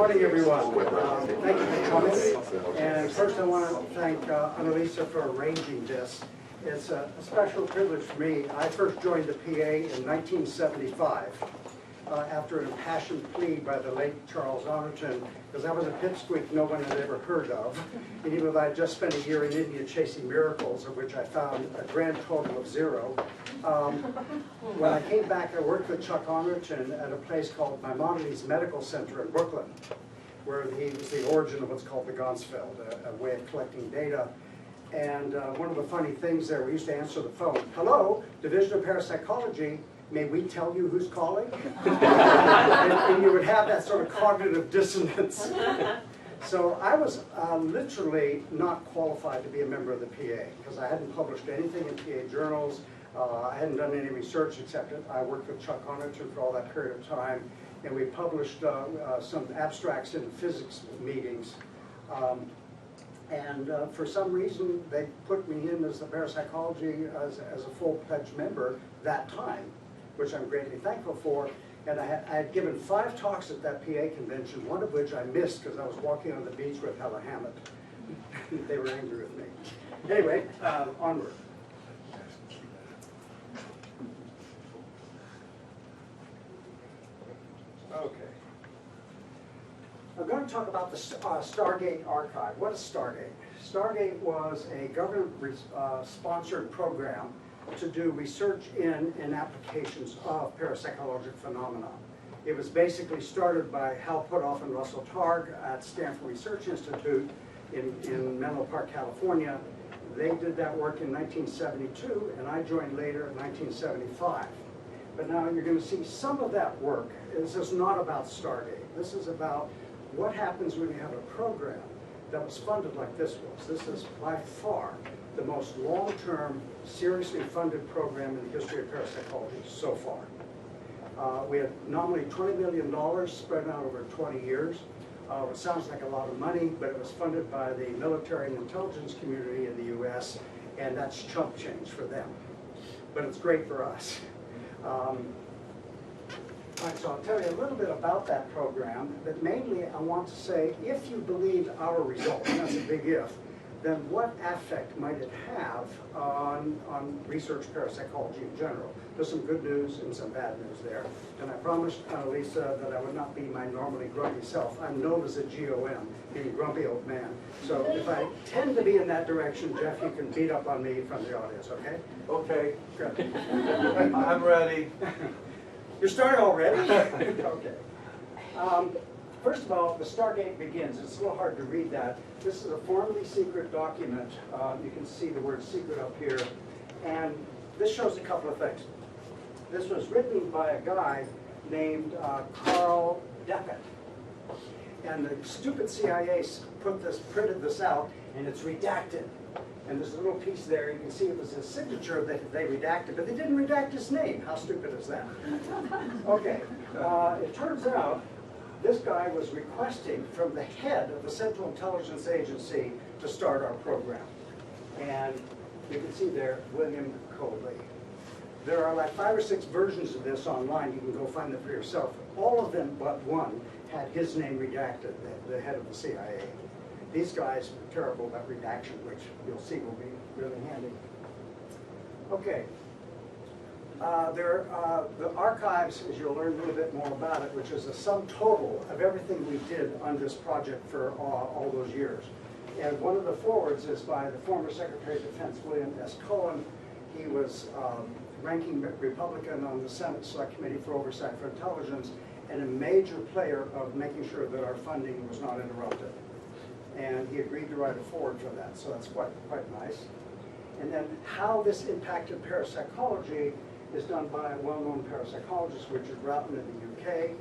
morning, everyone. Thank you for coming. And first I want to thank Annalisa for arranging this. It's a special privilege for me. I first joined the PA in 1975 after an impassioned plea by the late Charles Honorton, because I was a pipsqueak no one had ever heard of. And even though I had just spent a year in India chasing miracles, of which I found a grand total of 0. When I came back, I worked with Chuck Honorton at a place called Maimonides Medical Center in Brooklyn, where he was the origin of what's called the Ganzfeld, a way of collecting data. And one of the funny things there, we used to answer the phone. Hello, Division of Parapsychology, may we tell you who's calling? and you would have that sort of cognitive dissonance. So I was literally not qualified to be a member of the PA, because I hadn't published anything in PA journals. I hadn't done any research except I worked with Chuck Honorton for all that period of time, and we published some abstracts in physics meetings. And for some reason, they put me in as the parapsychology as a full-fledged member that time, which I'm greatly thankful for. And I had given 5 talks at that PA convention, one of which I missed because I was walking on the beach with Hella Hammett. They were angry with me. Anyway, onward. Okay. I'm going to talk about the Stargate archive. What is Stargate? Stargate was a government-sponsored program to do research in and applications of parapsychological phenomena. It was basically started by Hal Puthoff and Russell Targ at Stanford Research Institute in Menlo Park, California. They did that work in 1972, and I joined later in 1975. But now you're going to see some of that work. This is not about Stargate. This is about what happens when you have a program that was funded like this was. This is by far the most long-term, seriously funded program in the history of parapsychology so far. We had nominally $20 million spread out over 20 years. It sounds like a lot of money, but it was funded by the military and intelligence community in the US, and that's chump change for them. But it's great for us. All right, so I'll tell you a little bit about that program, but mainly I want to say, if you believe our results, and that's a big if, then what effect might it have on research parapsychology in general? There's some good news and some bad news there. And I promised Annalisa that I would not be my normally grumpy self. I'm known as a GOM, being grumpy old man. So if I tend to be in that direction, Jeff, you can beat up on me from the audience, okay? Okay. Good. I'm ready. You're starting already? Okay. First of all, the Stargate begins. It's a little hard to read that. This is a formally secret document. You can see the word secret up here. And this shows a couple of things. This was written by a guy named Carl Deppett. And the stupid CIA printed this out, and it's redacted. And there's a little piece there. You can see it was his signature that they redacted, but they didn't redact his name. How stupid is that? Okay. It turns out this guy was requesting from the head of the Central Intelligence Agency to start our program. And you can see there, William Coley. There are like 5 or 6 versions of this online. You can go find them for yourself. All of them but one had his name redacted, the head of the CIA. These guys are terrible about redaction, which you'll see will be really handy. Okay. The archives, as you'll learn a little bit more about it, which is a sum total of everything we did on this project for all those years. And one of the forwards is by the former Secretary of Defense, William S. Cohen. He was ranking Republican on the Senate Select Committee for Oversight for Intelligence, and a major player of making sure that our funding was not interrupted. And he agreed to write a forward for that, so that's quite nice. And then how this impacted parapsychology is done by a well-known parapsychologist, Richard Broughton in the UK.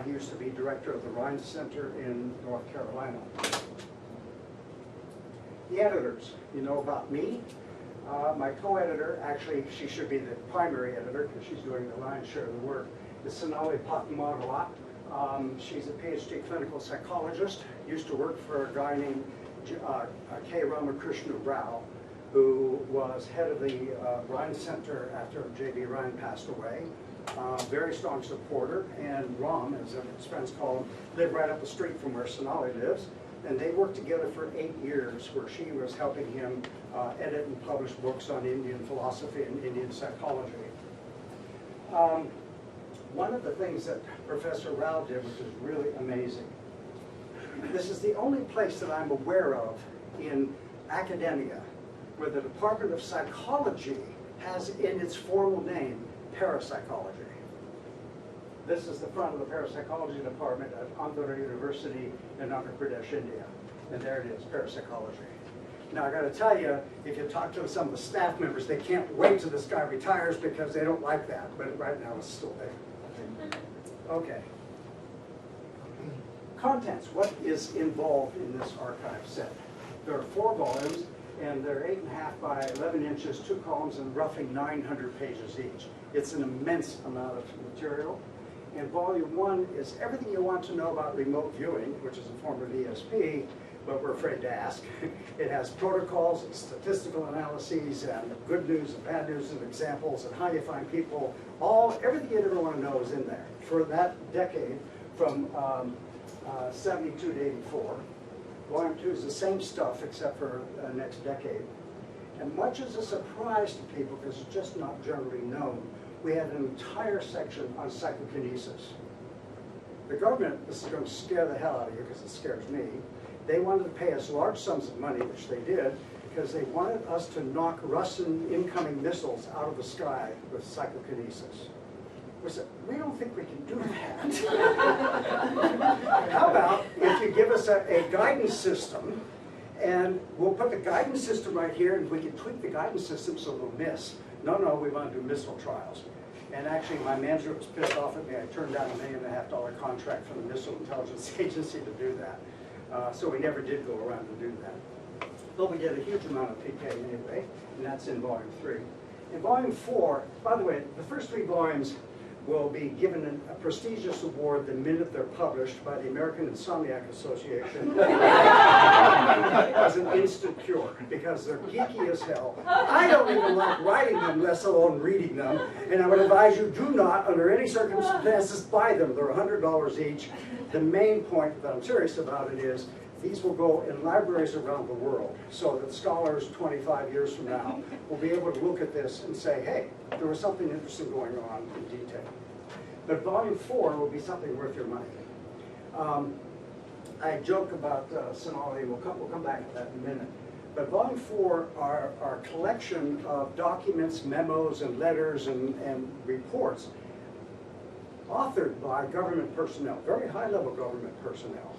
He used to be director of the Rhine Center in North Carolina. The editors, you know about me. My co-editor, actually she should be the primary editor because she's doing the lion's share of the work, is Sonali Patmadalat. She's a PhD clinical psychologist, used to work for a guy named K. Ramakrishna Rao, who was head of the Rhine Center after J.B. Rhine passed away. very strong supporter, and Rom, as his friends call him, lived right up the street from where Sonali lives. And they worked together for 8 years, where she was helping him edit and publish books on Indian philosophy and Indian psychology. One of the things that Professor Rao did, which is really amazing, this is the only place that I'm aware of in academia where the Department of Psychology has in its formal name parapsychology. This is the front of the parapsychology department at Andhra University in Andhra Pradesh, India. And there it is, parapsychology. Now I gotta tell you, if you talk to some of the staff members, they can't wait till this guy retires because they don't like that, but right now it's still there. Okay. Contents, what is involved in this archive set? There are 4 volumes, and they're 8.5 by 11 inches, 2 columns, and roughly 900 pages each. It's an immense amount of material. And volume 1 is everything you want to know about remote viewing, which is a form of ESP, but we're afraid to ask. It has protocols and statistical analyses and good news and bad news and examples and how you find people. Everything you'd ever want to know is in there for that decade from 72 to 84. Volume 2 is the same stuff except for next decade. And much as a surprise to people, because it's just not generally known, we had an entire section on psychokinesis. The government, this is going to scare the hell out of you because it scares me, they wanted to pay us large sums of money, which they did, because they wanted us to knock Russian incoming missiles out of the sky with psychokinesis. We said, we don't think we can do that. How about if you give us a guidance system, and we'll put the guidance system right here, and we can tweak the guidance system so they'll miss. No, we want to do missile trials. And actually, my manager was pissed off at me. I turned down $1.5 million contract from the Missile Intelligence Agency to do that. So we never did go around to do that. But we did a huge amount of PK anyway, and that's in volume 3. In volume 4, by the way, the first 3 volumes will be given a prestigious award the minute they're published by the American Insomniac Association as an instant cure, because they're geeky as hell. I don't even like writing them, let alone reading them, and I would advise you do not, under any circumstances, buy them. They're $100 each. The main point that I'm serious about it is these will go in libraries around the world so that scholars 25 years from now will be able to look at this and say, hey, there was something interesting going on in detail. But volume 4 will be something worth your money. I joke about Sonali, we'll come back to that in a minute. But volume 4 are a collection of documents, memos, and letters and reports authored by government personnel, very high-level government personnel.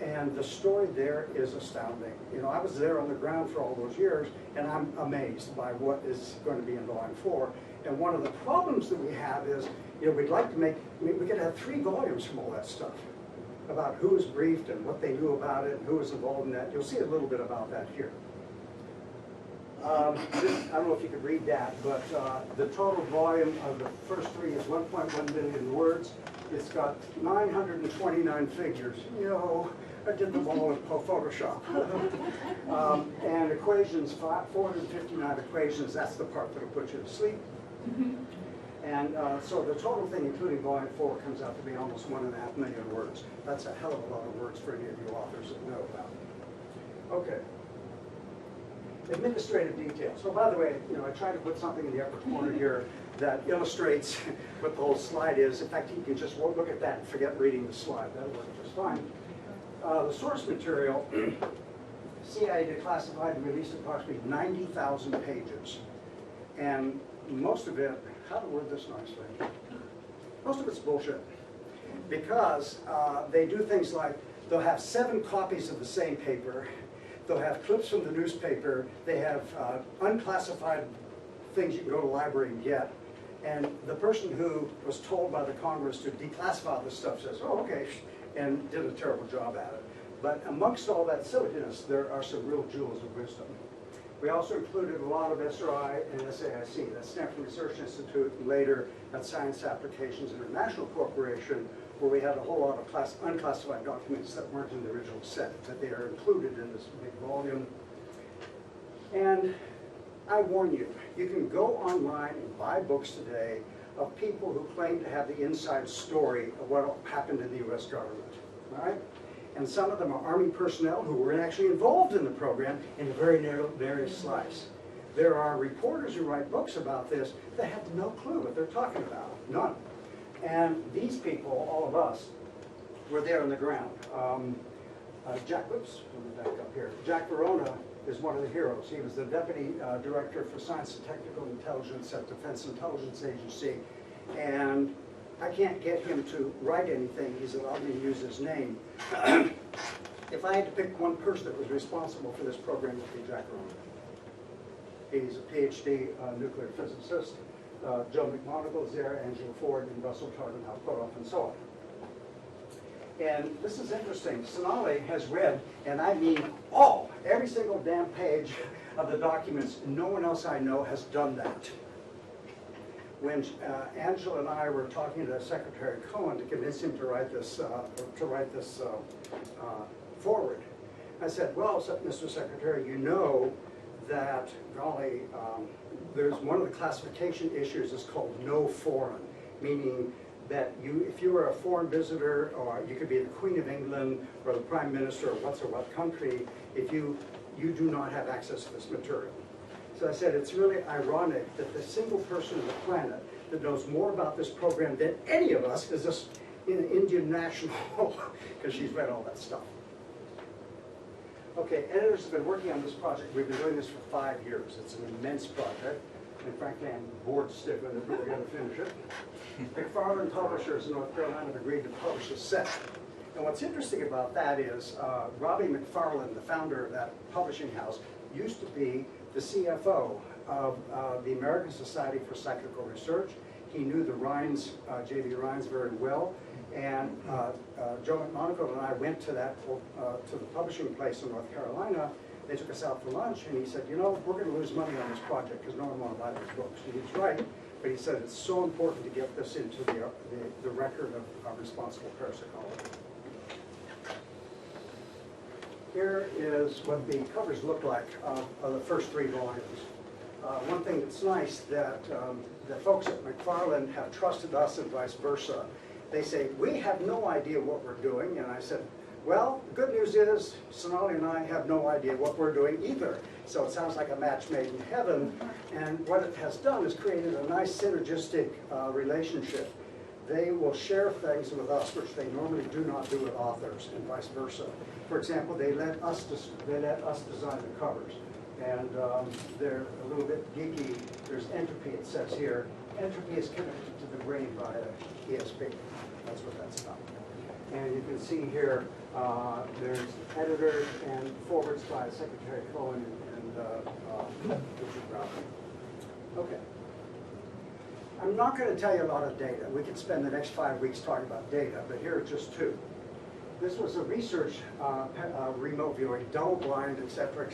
And the story there is astounding. You know, I was there on the ground for all those years, and I'm amazed by what is going to be in volume 4. And one of the problems that we have is, you know, we'd like to make, we could have 3 volumes from all that stuff, about who was briefed and what they knew about it and who was involved in that. You'll see a little bit about that here. I don't know if you could read that, but the total volume of the first 3 is 1.1 million words. It's got 929 figures. You know, I did them all in Photoshop. And equations, 459 equations. That's the part that'll put you to sleep. And so the total thing, including volume 4, comes out to be almost 1.5 million words. That's a hell of a lot of words for any of you authors that know about it. Okay. Administrative details. So by the way, you know, I tried to put something in the upper corner here that illustrates what the whole slide is. In fact, you can just look at that and forget reading the slide. That'll work just fine. The source material, CIA declassified and released approximately 90,000 pages. And most of it, how to word this nicely, most of it's bullshit. Because they do things like, they'll have 7 copies of the same paper. They'll have clips from the newspaper. They have unclassified things you can go to the library and get. And the person who was told by the Congress to declassify this stuff says, oh, okay, and did a terrible job at it. But amongst all that silliness, there are some real jewels of wisdom. We also included a lot of SRI and SAIC, that's Stanford Research Institute, and later at Science Applications International Corporation, where we had a whole lot of unclassified documents that weren't in the original set, but they are included in this big volume. And I warn you, you can go online and buy books today of people who claim to have the inside story of what happened in the US government, all right? And some of them are Army personnel who were actually involved in the program in a very narrow slice. There are reporters who write books about this that have no clue what they're talking about, none. And these people, all of us, were there on the ground. Jack, whoops, let me back up here. Jack Verona is one of the heroes. He was the Deputy Director for Science and Technical Intelligence at Defense Intelligence Agency. And I can't get him to write anything. He's allowed me to use his name. If I had to pick one person that was responsible for this program, it would be Jack Verona. He's a PhD nuclear physicist. Joe McMonagle is there, Angela Ford, and Russell Tardenhow-Koroff, and so on. And this is interesting. Sonali has read, and I mean every single damn page of the documents. No one else I know has done that. When Angela and I were talking to Secretary Cohen to convince him to write this, forward, I said, well, Mr. Secretary, you know that, golly, there's one of the classification issues is called no foreign, meaning that if you were a foreign visitor, or you could be the Queen of England or the Prime Minister of what country, if you do not have access to this material. So I said, it's really ironic that the single person on the planet that knows more about this program than any of us is this Indian national, because she's read all that stuff. Okay, editors have been working on this project. We've been doing this for 5 years. It's an immense project, and frankly, I'm bored stiff with it, but we're going to finish it. McFarland Publishers in North Carolina have agreed to publish a set. And what's interesting about that is Robbie McFarland, the founder of that publishing house, used to be the CFO of the American Society for Psychical Research. He knew the Rhines, J.V. Rhines, very well. And Joe McMonagle and I went to the publishing place in North Carolina. They took us out for lunch, and he said, you know, we're going to lose money on this project because no one will buy these books. And he's right, but he said it's so important to get this into the record of responsible parapsychology. Here is what the covers look like of the first 3 volumes. One thing that's nice that the folks at McFarland have trusted us and vice versa. They say, we have no idea what we're doing. And I said, well, the good news is Sonali and I have no idea what we're doing either. So it sounds like a match made in heaven. And what it has done is created a nice synergistic relationship. They will share things with us which they normally do not do with authors, and vice versa. For example, they let us design the covers. And they're a little bit geeky. There's entropy, it says here. Entropy is connected to the brain via ESP. That's what that's about. And you can see here, there's editors and forwards by Secretary Cohen and Richard Brown. Okay. I'm not going to tell you a lot of data. We could spend the next 5 weeks talking about data, but here are just 2. This was a research remote viewing, double blind, et cetera,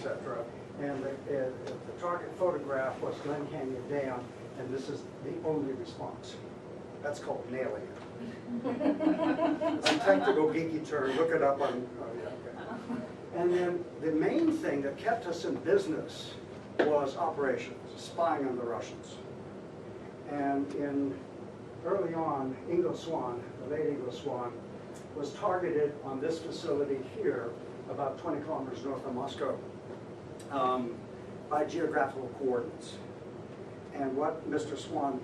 and the target photograph was Glen Canyon Dam, and this is the only response. That's called nailing it. It's a technical geeky term. Look it up on. Oh yeah, okay. And then the main thing that kept us in business was operations, spying on the Russians. And early on, Ingo Swann, the late Ingo Swann, was targeted on this facility here, about 20 kilometers north of Moscow, by geographical coordinates. And what Mr. Swann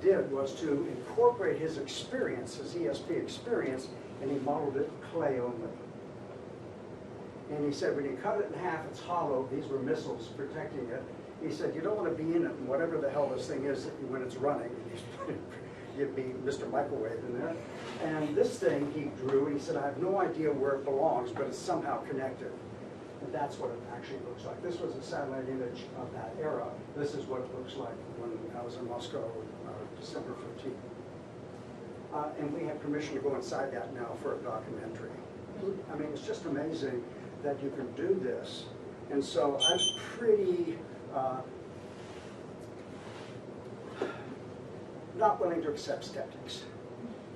did was to incorporate his experience, his ESP experience, and he modeled it clay only. And he said, when you cut it in half, it's hollow. These were missiles protecting it. He said, you don't want to be in it, and whatever the hell this thing is when it's running, you'd be Mr. Microwave in there. And this thing he drew, and he said, I have no idea where it belongs, but it's somehow connected. And that's what it actually looks like. This was a satellite image of that era. This is what it looks like when I was in Moscow, December 15th. And we have permission to go inside that now for a documentary. I mean, it's just amazing that you can do this. And so I'm pretty not willing to accept skeptics.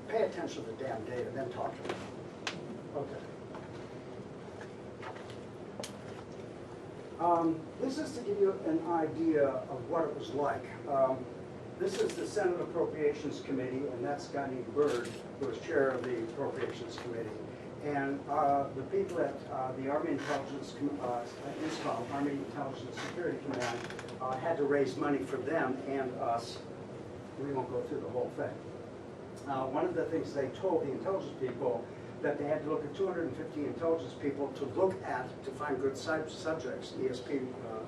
Pay attention to the damn data, then talk to them. Okay. This is to give you an idea of what it was like. This is the Senate Appropriations Committee, and that's a guy named Byrd, who was chair of the Appropriations Committee. And the people at the Army Intelligence, INSCOM, Army Intelligence Security Command, had to raise money for them and us. We won't go through the whole thing. One of the things they told the intelligence people that they had to look at 250 intelligence people to find good subjects, ESP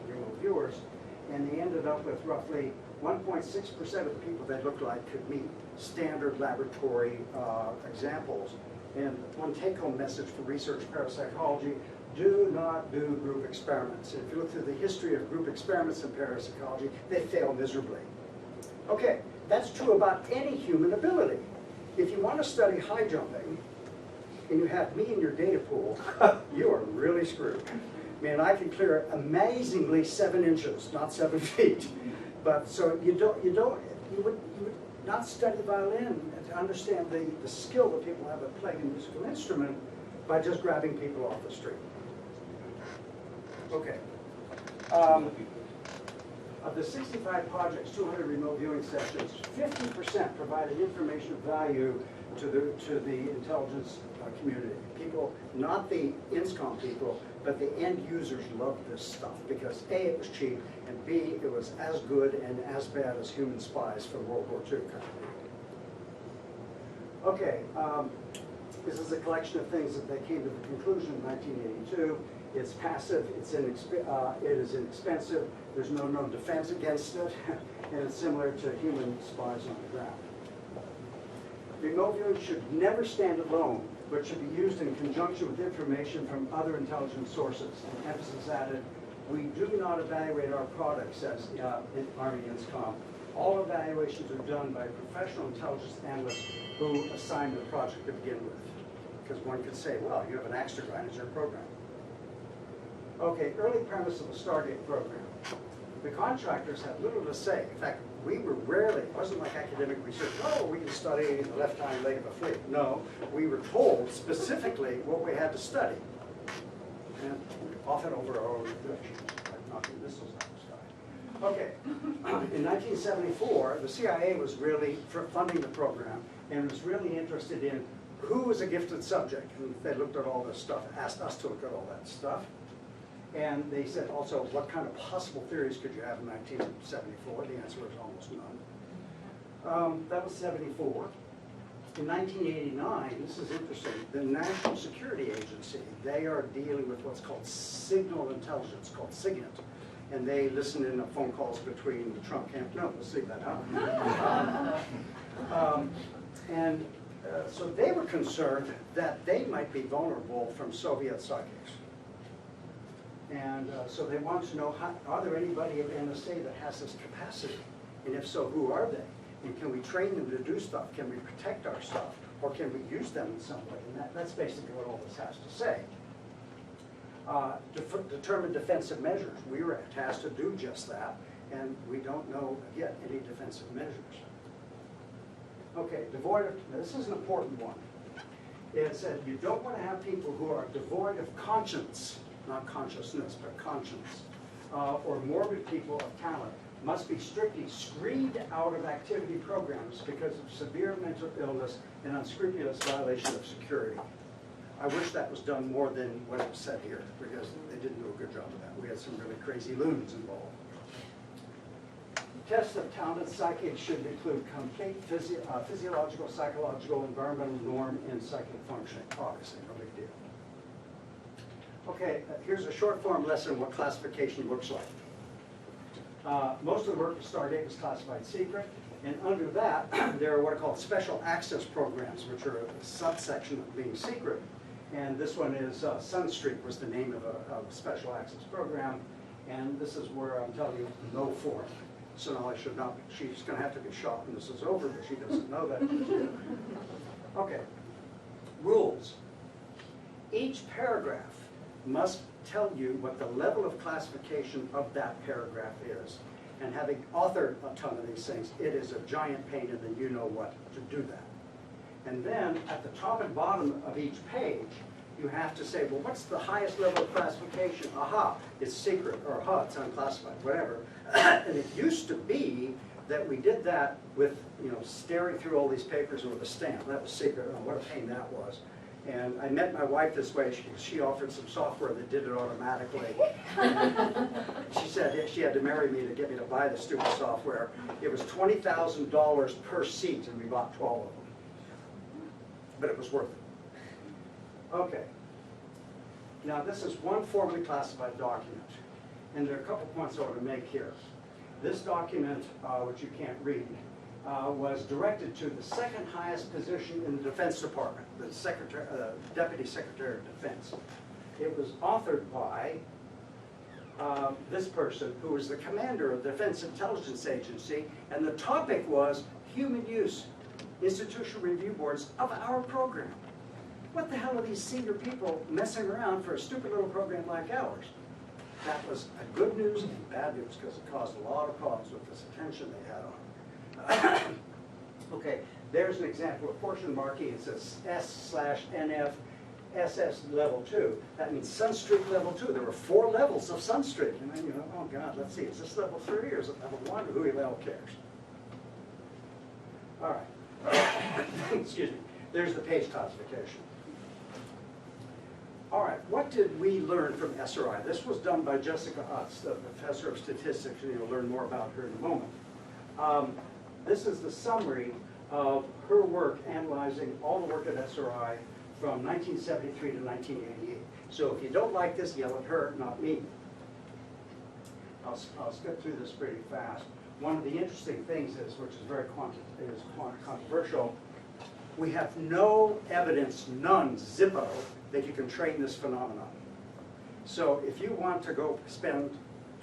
remote viewers, and they ended up with roughly 1.6% of the people they looked like could meet standard laboratory examples. And one take-home message for research parapsychology: do not do group experiments. If you look through the history of group experiments in parapsychology, they fail miserably. Okay, that's true about any human ability. If you want to study high jumping, and you have me in your data pool, you are really screwed. I mean, I can clear amazingly 7 inches, not 7 feet. But so you would not study violin to understand the skill that people have at playing a musical instrument by just grabbing people off the street. Okay. Of the 65 projects, 200 remote viewing sessions, 50% provided information of value to the intelligence community. People, not the INSCOM people, but the end users loved this stuff because A, it was cheap, and B, it was as good and as bad as human spies from World War II kind of thing. Okay, this is a collection of things that they came to the conclusion in 1982. It's passive, it is inexpensive, there's no known defense against it, and it's similar to human spies on the ground. Remote viewing should never stand alone, but should be used in conjunction with information from other intelligence sources. And emphasis added, we do not evaluate our products, says Army INSCOM. All evaluations are done by professional intelligence analysts who assign the project to begin with. Because one could say, well, you have an axe to grind, it's your program. Okay, early premise of the Stargate program. The contractors had little to say. In fact, we were rarely, it wasn't like academic research, oh, we can study the left hind leg of a fleet. No, we were told specifically what we had to study. And often over our own directions, like knocking missiles out of the sky. Okay, in 1974, the CIA was really funding the program and was really interested in who was a gifted subject. And they looked at all this stuff, asked us to look at all that stuff. And they said also, what kind of possible theories could you have in 1974? The answer was almost none. That was 74. In 1989, this is interesting, the National Security Agency, they are dealing with what's called signal intelligence, called SIGINT. And they listen in on phone calls between the Trump camp. No, let's leave that out. So they were concerned that they might be vulnerable from Soviet psychics. And so they wanted to know, are there anybody at NSA that has this capacity? And if so, who are they? And can we train them to do stuff? Can we protect our stuff? Or can we use them in some way? And that's basically what all this has to say. Determine defensive measures. We were tasked to do just that, and we don't know yet any defensive measures. Okay, this is an important one. It said you don't want to have people who are devoid of conscience, not consciousness, but conscience, or morbid people of talent must be strictly screened out of activity programs because of severe mental illness and unscrupulous violation of security. I wish that was done more than what was said here, because they didn't do a good job of that. We had some really crazy loons involved. Tests of talented psychics should include complete physiological, psychological, environmental norm, and psychic functioning. Obviously, no big deal. Okay, here's a short form lesson on what classification looks like. Most of the work of Stargate was classified secret, and under that, there are what are called special access programs, which are a subsection of being secret. And this one is Sunstreak was the name of a special access program, and this is where I'm telling you no form. So now I should not be, she's going to have to be shot when this is over, but she doesn't know that. Okay, rules. Each paragraph must tell you what the level of classification of that paragraph is. And having authored a ton of these things, it is a giant pain in the you-know-what to do that. And then at the top and bottom of each page, you have to say, well, what's the highest level of classification? Aha, it's secret, or aha, it's unclassified, whatever. And it used to be that we did that with, staring through all these papers with a stamp. That was secret. Oh, what a pain that was. And I met my wife this way. She offered some software that did it automatically. She said that she had to marry me to get me to buy the stupid software. It was $20,000 per seat, and we bought 12 of them. But it was worth it. Okay. Now this is one formally classified document. And there are a couple points I want to make here. This document, which you can't read, was directed to the second highest position in the Defense Department, the Deputy Secretary of Defense. It was authored by this person, who was the commander of the Defense Intelligence Agency, and the topic was human use, institutional review boards of our program. What the hell are these senior people messing around for a stupid little program like ours? That was a good news and bad news, because it caused a lot of problems with this attention they had on it. Okay, there's an example of portion marking. It says S/NF SS level 2. That means Sunstreak level 2. There were 4 levels of Sunstreak. And then oh God, let's see, is this level 3 or is it level 1? Who the hell cares? All right. Excuse me. There's the page classification. All right, what did we learn from SRI? This was done by Jessica Utz, the professor of statistics, and you'll learn more about her in a moment. This is the summary of her work analyzing all the work at SRI from 1973 to 1988. So if you don't like this, yell at her, not me. I'll skip through this pretty fast. One of the interesting things is, which is very controversial, we have no evidence, none, zippo, that you can train this phenomenon. So if you want to go spend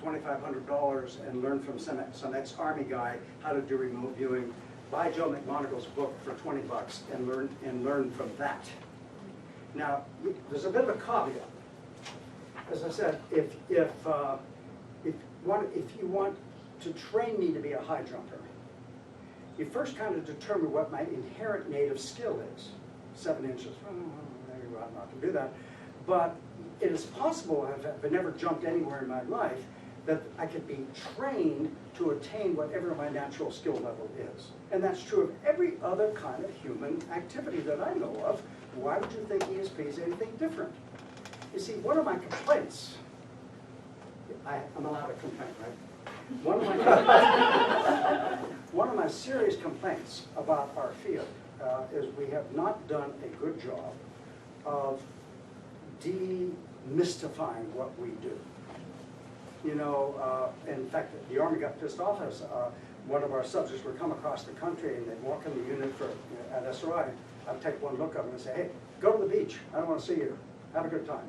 $2,500 and learn from some ex-Army guy how to do remote viewing, buy Joe McMonagle's book for $20 and learn from that. Now, there's a bit of a caveat. As I said, if you want to train me to be a high jumper, you first kind of determine what my inherent native skill is. 7 inches, I'm not going to do that. But it is possible, I've never jumped anywhere in my life, that I could be trained to attain whatever my natural skill level is. And that's true of every other kind of human activity that I know of. Why would you think ESP is anything different? You see, one of my complaints, I'm allowed to complain, right? One of my serious complaints about our field is we have not done a good job of demystifying what we do. In fact, the Army got pissed off as one of our subjects would come across the country and they'd walk in the unit at SRI. I'd take one look at them and say, hey, go to the beach. I don't want to see you. Have a good time.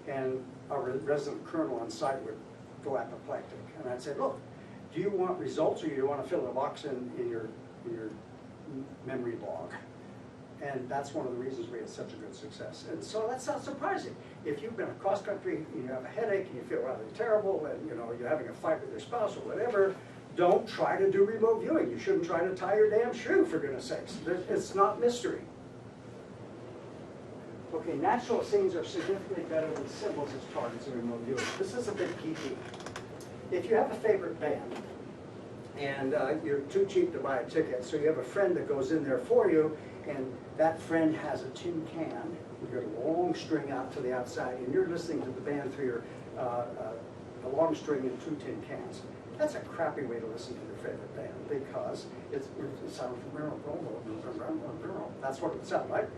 And our resident colonel on site would go apoplectic. And I'd say, look, do you want results or do you want to fill a box in your memory log? And that's one of the reasons we had such a good success. And so that's not surprising. If you've been across country and you have a headache and you feel rather terrible and you're having a fight with your spouse or whatever, don't try to do remote viewing. You shouldn't try to tie your damn shoe, for goodness sakes. It's not mystery. Okay, natural scenes are significantly better than symbols as targets in remote viewing. This is a big key. If you have a favorite band and you're too cheap to buy a ticket, so you have a friend that goes in there for you, and that friend has a tin can, you've got a long string out to the outside, and you're listening to the band through a long string and 2 tin cans. That's a crappy way to listen to your favorite band, because it sounds that's what it would sound like.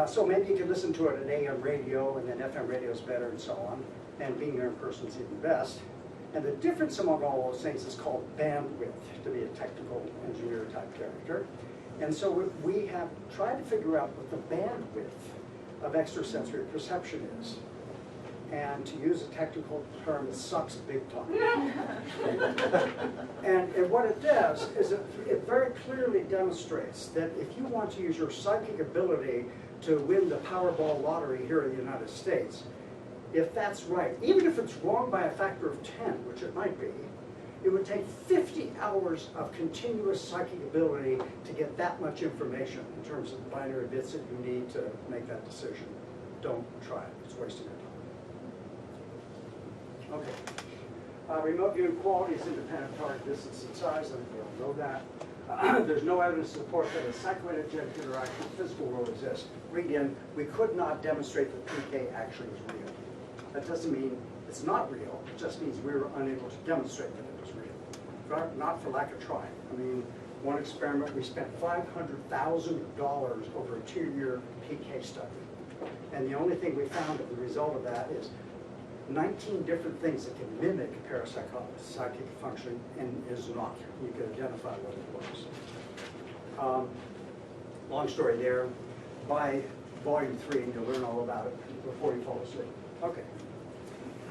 So maybe you could listen to it at AM radio, and then FM radio is better, and so on. And being there in person is even best. And the difference among all those things is called bandwidth, to be a technical engineer type character. And so we have tried to figure out what the bandwidth of extrasensory perception is. And to use a technical term, it sucks big time. And what it does is it very clearly demonstrates that if you want to use your psychic ability to win the Powerball lottery here in the United States, if that's right, even if it's wrong by a factor of 10, which it might be, it would take 50 hours of continuous psychic ability to get that much information in terms of the binary bits that you need to make that decision. Don't try it. It's wasting your time. Okay. Remote viewing quality is independent of target distance and size, I think we all know that. There's no evidence to support that a psychoenergetic interaction with the physical world exists. Again, we could not demonstrate that PK actually is real. That doesn't mean it's not real, it just means we were unable to demonstrate that it was real. Not for lack of trying. I mean, one experiment, we spent $500,000 over a 2-year PK study. And the only thing we found as a result of that is 19 different things that can mimic parapsychic function and is not. You can identify what it was. Long story there. By volume 3, and you'll learn all about it before you fall asleep. Okay.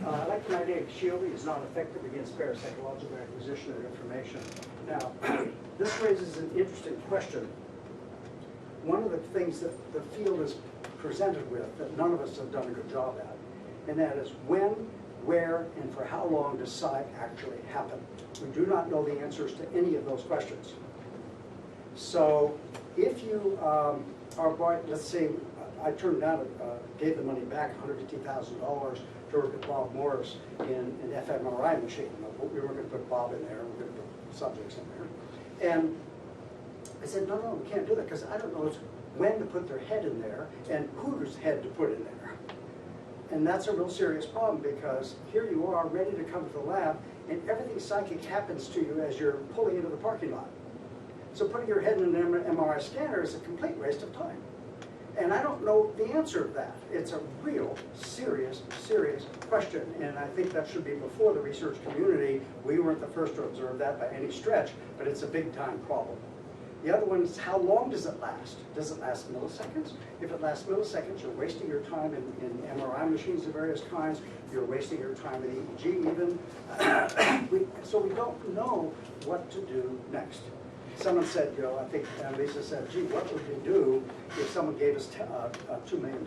Electromagnetic shielding is not effective against parapsychological acquisition of information. Now, this raises an interesting question. One of the things that the field is presented with that none of us have done a good job at, and that is when, where, and for how long does psi actually happen? We do not know the answers to any of those questions. So if you are going, let's say I turned down, gave the money back, $150,000 to work with Bob Morris in an fMRI machine. We were going to put Bob in there, we were going to put subjects in there. And I said, no, we can't do that because I don't know when to put their head in there and whose head to put in there. And that's a real serious problem because here you are ready to come to the lab and everything psychic happens to you as you're pulling into the parking lot. So putting your head in an MRI scanner is a complete waste of time. And I don't know the answer to that. It's a real serious question. And I think that should be before the research community. We weren't the first to observe that by any stretch, but it's a big time problem. The other one is how long does it last? Does it last milliseconds? If it lasts milliseconds, you're wasting your time in MRI machines of various kinds. You're wasting your time in EEG even. So we don't know what to do next. Someone said, I think Lisa said, gee, what would we do if someone gave us $2 million?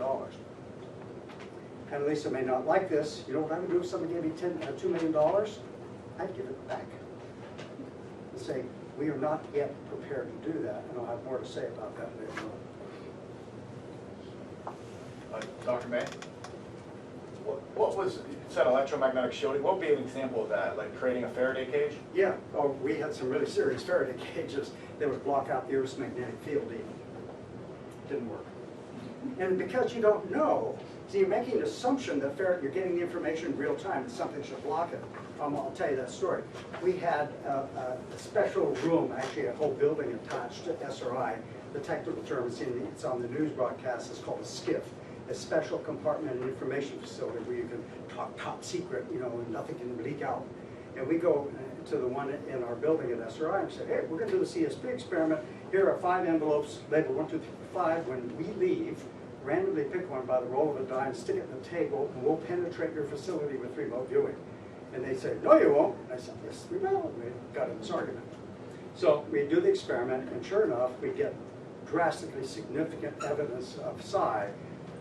And Lisa may not like this. You know what I would do if someone gave me $2 million? I'd give it back and say, we are not yet prepared to do that, and I'll have more to say about that later on. Dr. May, what was, you said electromagnetic shielding, what would be an example of that, like creating a Faraday cage? Yeah, we had some really serious Faraday cages that would block out the Earth's magnetic field even. Didn't work. And because you don't know, so you're making an assumption that you're getting the information in real time and something should block it. I'll tell you that story. We had a special room, actually a whole building attached to SRI. The technical term is it's on the news broadcast. It's called a SCIF, a special compartment and information facility where you can talk top secret, and nothing can leak out. And we go to the one in our building at SRI and say, hey, we're going to do the CSP experiment. Here are 5 envelopes labeled 1, 2, 3, 5. When we leave, randomly pick one by the roll of a die and stick it in the table, and we'll penetrate your facility with remote viewing. And they say, no, you won't. And I said, yes, we will. And we got in this argument. So we do the experiment, and sure enough, we get drastically significant evidence of psi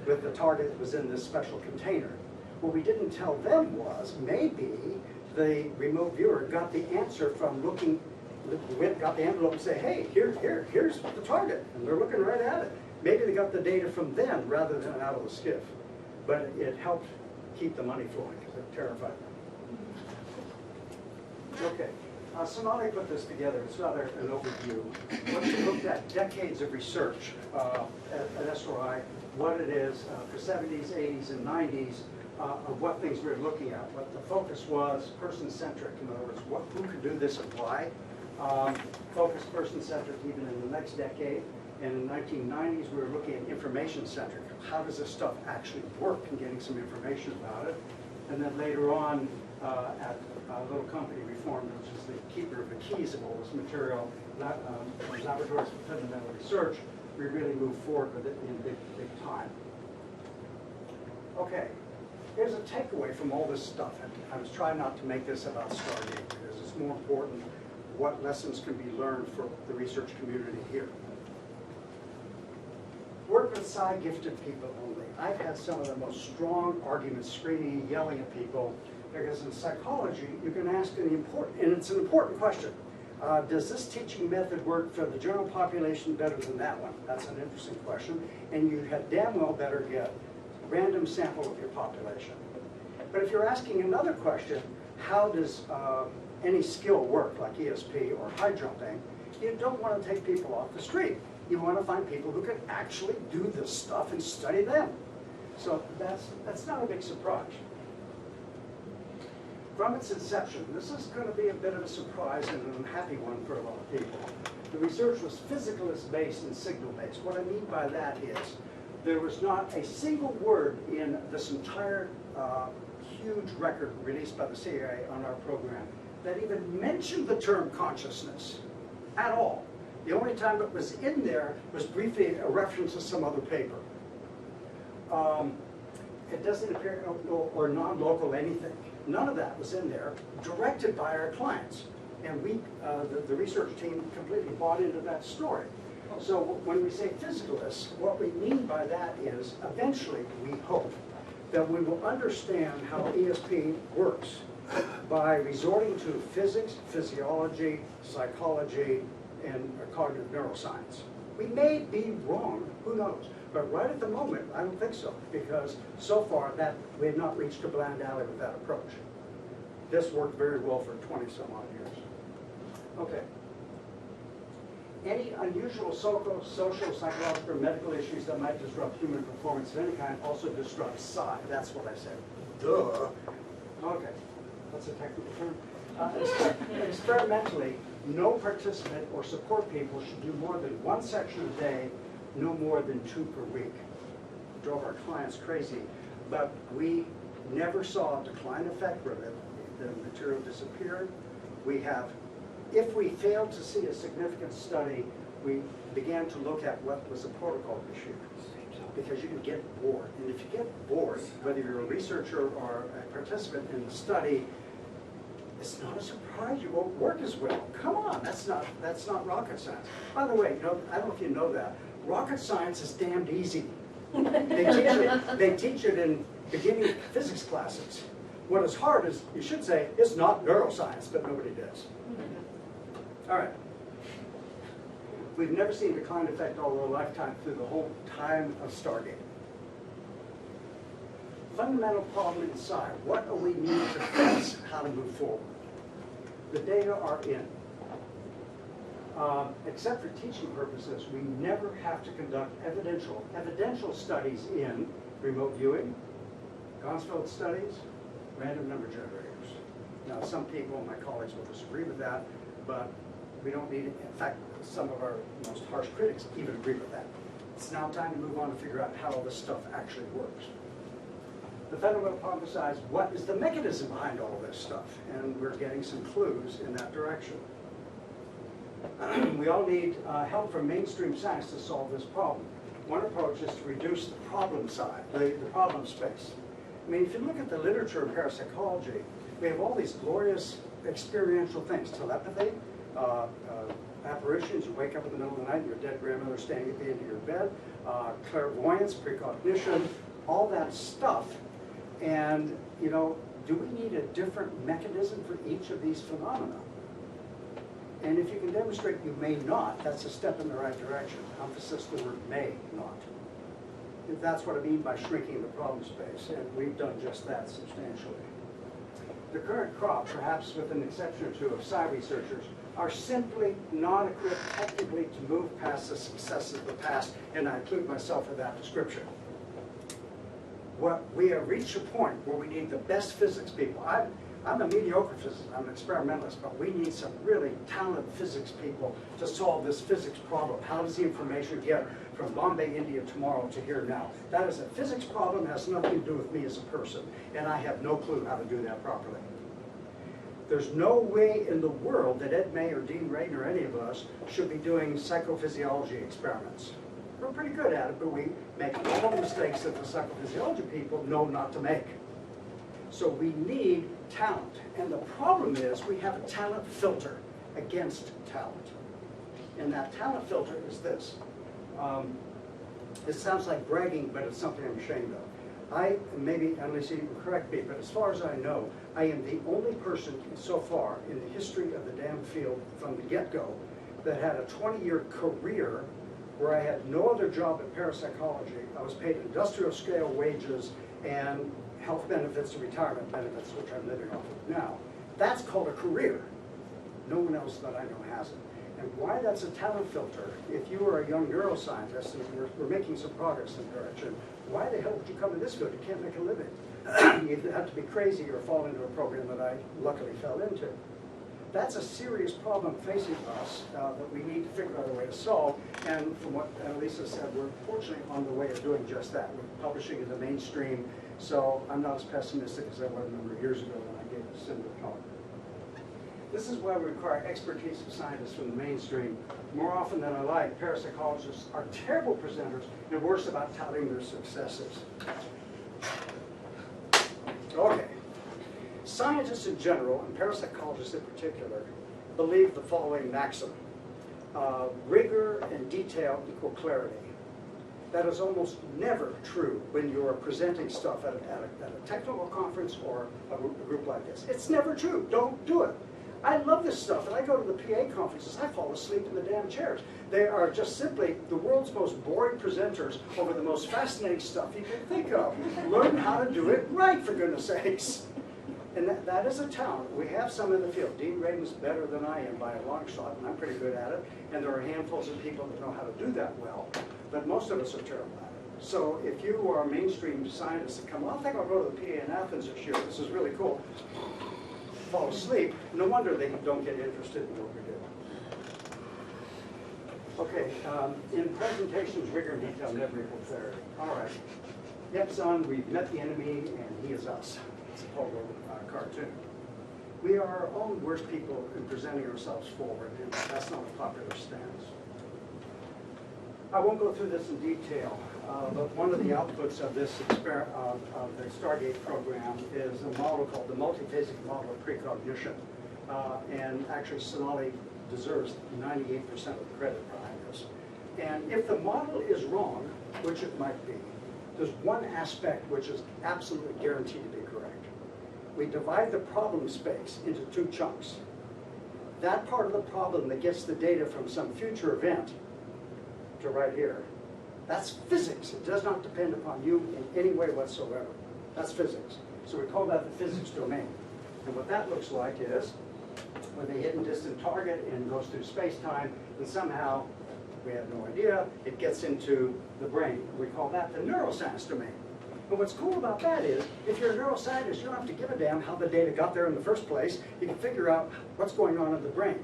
with the target that was in this special container. What we didn't tell them was maybe the remote viewer got the answer from looking, got the envelope and say, hey, here's the target. And they're looking right at it. Maybe they got the data from them rather than out of the SCIF. But it helped keep the money flowing because it terrified them. Okay, so now I put this together. It's rather an overview. Once you looked at decades of research at SRI, what it is for 70s, 80s, and 90s, of what things we were looking at. What the focus was, person-centric. In other words, who could do this and why. Focused person-centric even in the next decade. And in the 1990s, we were looking at information-centric. How does this stuff actually work and getting some information about it. And then later on, at a little company we formed, which is the keeper of the keys of all this material, Laboratories for Fundamental Research, we really moved forward with it in big time. Okay, here's a takeaway from all this stuff. I was trying not to make this about Stargate because it's more important what lessons can be learned for the research community here. Work with psi-gifted people only. I've had some of the most strong arguments, screaming and yelling at people, because in psychology, you can ask and it's an important question. Does this teaching method work for the general population better than that one? That's an interesting question. And you had damn well better get a random sample of your population. But if you're asking another question, how does any skill work, like ESP or high jumping, you don't want to take people off the street. You want to find people who can actually do this stuff and study them. So that's not a big surprise. From its inception, this is going to be a bit of a surprise and an unhappy one for a lot of people. The research was physicalist-based and signal-based. What I mean by that is there was not a single word in this entire huge record released by the CIA on our program that even mentioned the term consciousness at all. The only time it was in there was briefly a reference to some other paper. It doesn't appear, or non-local anything. None of that was in there, directed by our clients. And we, the research team, completely bought into that story. So when we say physicalists, what we mean by that is eventually, we hope, that we will understand how ESP works by resorting to physics, physiology, psychology, and cognitive neuroscience. We may be wrong, who knows? But right at the moment, I don't think so, because so far that we have not reached a blind alley with that approach. This worked very well for 20 some odd years. Okay. Any unusual social, psychological, or medical issues that might disrupt human performance of any kind also disrupt psi. That's what I said. Duh. Okay. That's a technical term. Experimentally, no participant or support people should do more than one section a day, no more than 2 per week. Drove our clients crazy, but we never saw a decline effect where the material disappeared. We have, if we failed to see a significant study, we began to look at what was a protocol issue, because you can get bored. And if you get bored, whether you're a researcher or a participant in the study, it's not a surprise you won't work as well. Come on, that's not rocket science. By the way, I don't know if you know that, rocket science is damned easy. They teach it in beginning physics classes. What is hard is, you should say, it's not neuroscience, but nobody does. All right. We've never seen a decline effect all our lifetime through the whole time of Stargate. Fundamental problem inside. What do we need to fix how to move forward? The data are in. Except for teaching purposes, we never have to conduct evidential studies in remote viewing, Gonsfeld studies, random number generators. Now, some people, my colleagues, will disagree with that, but we don't need it. In fact, some of our most harsh critics even agree with that. It's now time to move on and figure out how all this stuff actually works. The fundamental problem is, what is the mechanism behind all of this stuff? And we're getting some clues in that direction. We all need help from mainstream science to solve this problem. One approach is to reduce the problem side, the problem space. I mean, if you look at the literature in parapsychology, we have all these glorious experiential things. Telepathy, apparitions, you wake up in the middle of the night, your dead grandmother standing at the end of your bed, clairvoyance, precognition, all that stuff. And, you know, do we need a different mechanism for each of these phenomena? And if you can demonstrate you may not, that's a step in the right direction. Emphasis the word may not. That's what I mean by shrinking the problem space, and we've done just that substantially. The current crop, perhaps with an exception or two of psi researchers, are simply not equipped technically to move past the successes of the past, and I include myself in that description. We have reached a point where we need the best physics people. I'm a mediocre physicist, I'm an experimentalist, but we need some really talented physics people to solve this physics problem. How does the information get from Bombay, India tomorrow to here now? That is a physics problem, has nothing to do with me as a person, and I have no clue how to do that properly. There's no way in the world that Ed May or Dean Radin or any of us should be doing psychophysiology experiments. We're pretty good at it, but we make all the mistakes that the psychophysiology people know not to make. So we need talent. And the problem is we have a talent filter against talent. And that talent filter is this. It sounds like bragging, but it's something I'm ashamed of. Maybe, unless you can correct me, but as far as I know, I am the only person so far in the history of the damn field from the get-go that had a 20-year career where I had no other job in parapsychology. I was paid industrial scale wages and health benefits and retirement benefits, which I'm living off of now. That's called a career. No one else that I know has it. And why that's a talent filter, if you are a young neuroscientist, and we're making some progress in the direction, why the hell would you come in this field? You can't make a living. You have to be crazy or fall into a program that I luckily fell into. That's a serious problem facing us that we need to figure out a way to solve. And from what Lisa said, we're fortunately on the way of doing just that. We're publishing in the mainstream, so I'm not as pessimistic as I was a number of years ago when I gave a similar talk. This is why we require expertise of scientists from the mainstream. More often than I like, parapsychologists are terrible presenters and worse about touting their successes. Okay. Scientists in general, and parapsychologists in particular, believe the following maxim. Rigor and detail equal clarity. That is almost never true when you are presenting stuff at a technical conference or a group like this. It's never true. Don't do it. I love this stuff, and I go to the PA conferences, I fall asleep in the damn chairs. They are just simply the world's most boring presenters over the most fascinating stuff you can think of. Learn how to do it right, for goodness sakes. And that is a talent. We have some in the field. Dean Radin's better than I am by a long shot, and I'm pretty good at it. And there are handfuls of people that know how to do that well, but most of us are terrible at it. So if you are mainstream scientists that come, well, I think I'll go to the PA in Athens this year. This is really cool. Fall asleep. No wonder they don't get interested in what we do. Okay, in presentations, rigor and detail never equal clarity. All right. Yep, son, we've met the enemy, and he is us. It's a Pogo cartoon. We are our own worst people in presenting ourselves forward, and that's not a popular stance. I won't go through this in detail, but one of the outputs of this of the Stargate program is a model called the multiphasic model of precognition. And actually, Sonali deserves 98% of the credit behind this. And if the model is wrong, which it might be, there's one aspect which is absolutely guaranteed to be correct. We divide the problem space into two chunks. That part of the problem that gets the data from some future event to right here, that's physics. It does not depend upon you in any way whatsoever. That's physics. So we call that the physics domain. And what that looks like is with a hidden distant target and goes through space-time, and somehow, we have no idea, it gets into the brain. We call that the neuroscience domain. And what's cool about that is, if you're a neuroscientist, you don't have to give a damn how the data got there in the first place. You can figure out what's going on in the brain,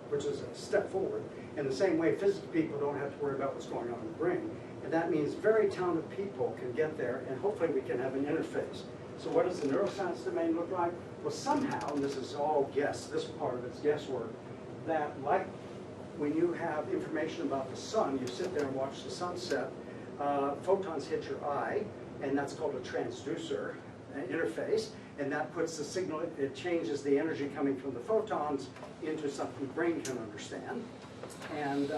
which is a step forward. In the same way, physics people don't have to worry about what's going on in the brain. And that means very talented people can get there, and hopefully we can have an interface. So what does the neuroscience domain look like? Well, somehow, and this is all guess, this part of it's guesswork, that like when you have information about the sun, you sit there and watch the sunset, photons hit your eye, and that's called a transducer interface, and that puts the signal, it changes the energy coming from the photons into something the brain can understand. And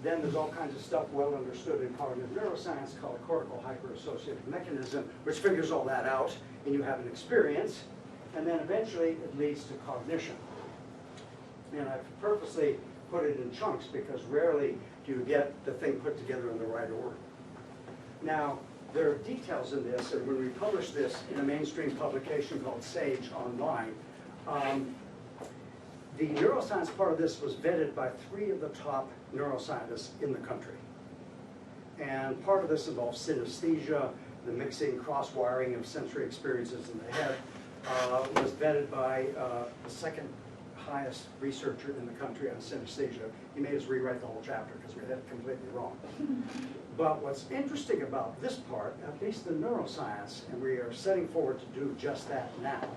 then there's all kinds of stuff well understood in cognitive neuroscience called cortical hyperassociative mechanism, which figures all that out, and you have an experience, and then eventually it leads to cognition. And I've purposely put it in chunks because rarely do you get the thing put together in the right order. Now, there are details in this, and when we publish this in a mainstream publication called Sage Online, the neuroscience part of this was vetted by 3 of the top neuroscientists in the country. And part of this involves synesthesia, the mixing, cross-wiring of sensory experiences in the head, was vetted by the second highest researcher in the country on synesthesia. He made us rewrite the whole chapter because we had it completely wrong. But what's interesting about this part, at least the neuroscience, and we are setting forward to do just that now,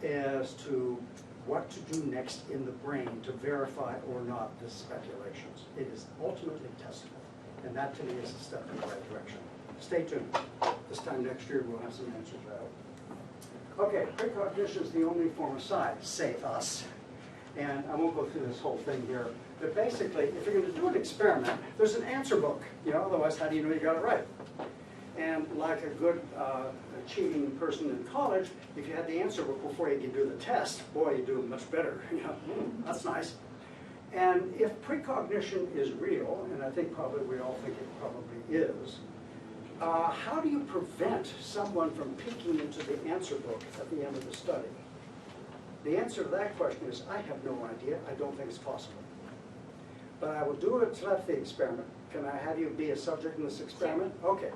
is to what to do next in the brain to verify or not the speculations. It is ultimately testable, and that to me is a step in the right direction. Stay tuned. This time next year we'll have some answers out. Okay, precognition is the only form of science, say us. And I won't go through this whole thing here, but basically, if you're going to do an experiment, there's an answer book. You know, otherwise, how do you know you got it right? And like a good achieving person in college, if you had the answer book before you can do the test, boy, you do much better. You know, that's nice. And if precognition is real, and I think probably we all think it probably is, how do you prevent someone from peeking into the answer book at the end of the study? The answer to that question is, I have no idea. I don't think it's possible. But I will do a telepathy experiment. Can I have you be a subject in this experiment? Okay.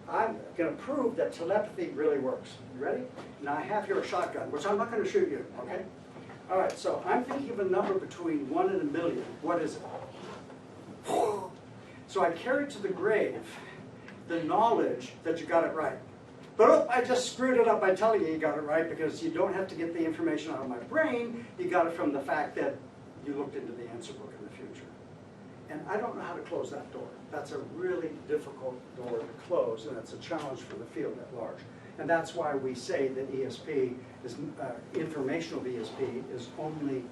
I'm going to prove that telepathy really works. You ready? Now I have here a shotgun, which I'm not going to shoot you, okay? All right, so I'm thinking of a number between 1 and 1,000,000. What is it? So I carry to the grave the knowledge that you got it right. But oh, I just screwed it up by telling you got it right, because you don't have to get the information out of my brain. You got it from the fact that you looked into the answer book in the future. And I don't know how to close that door. That's a really difficult door to close, and it's a challenge for the field at large. And that's why we say that ESP is informational ESP is only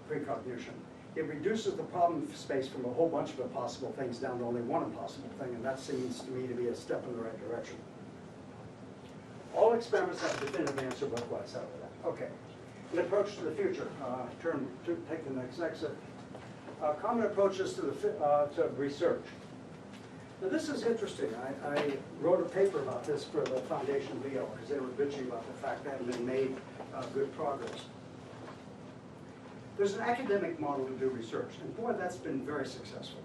precognition. It reduces the problem space from a whole bunch of impossible things down to only one impossible thing, and that seems to me to be a step in the right direction. All experiments have a definitive answer book-wise out of that. Okay, an approach to the future. Take the next exit. Common approaches to research. Now this is interesting. I wrote a paper about this for the Foundation VO because they were bitching about the fact they hadn't been made good progress. There's an academic model to do research, and boy, that's been very successful.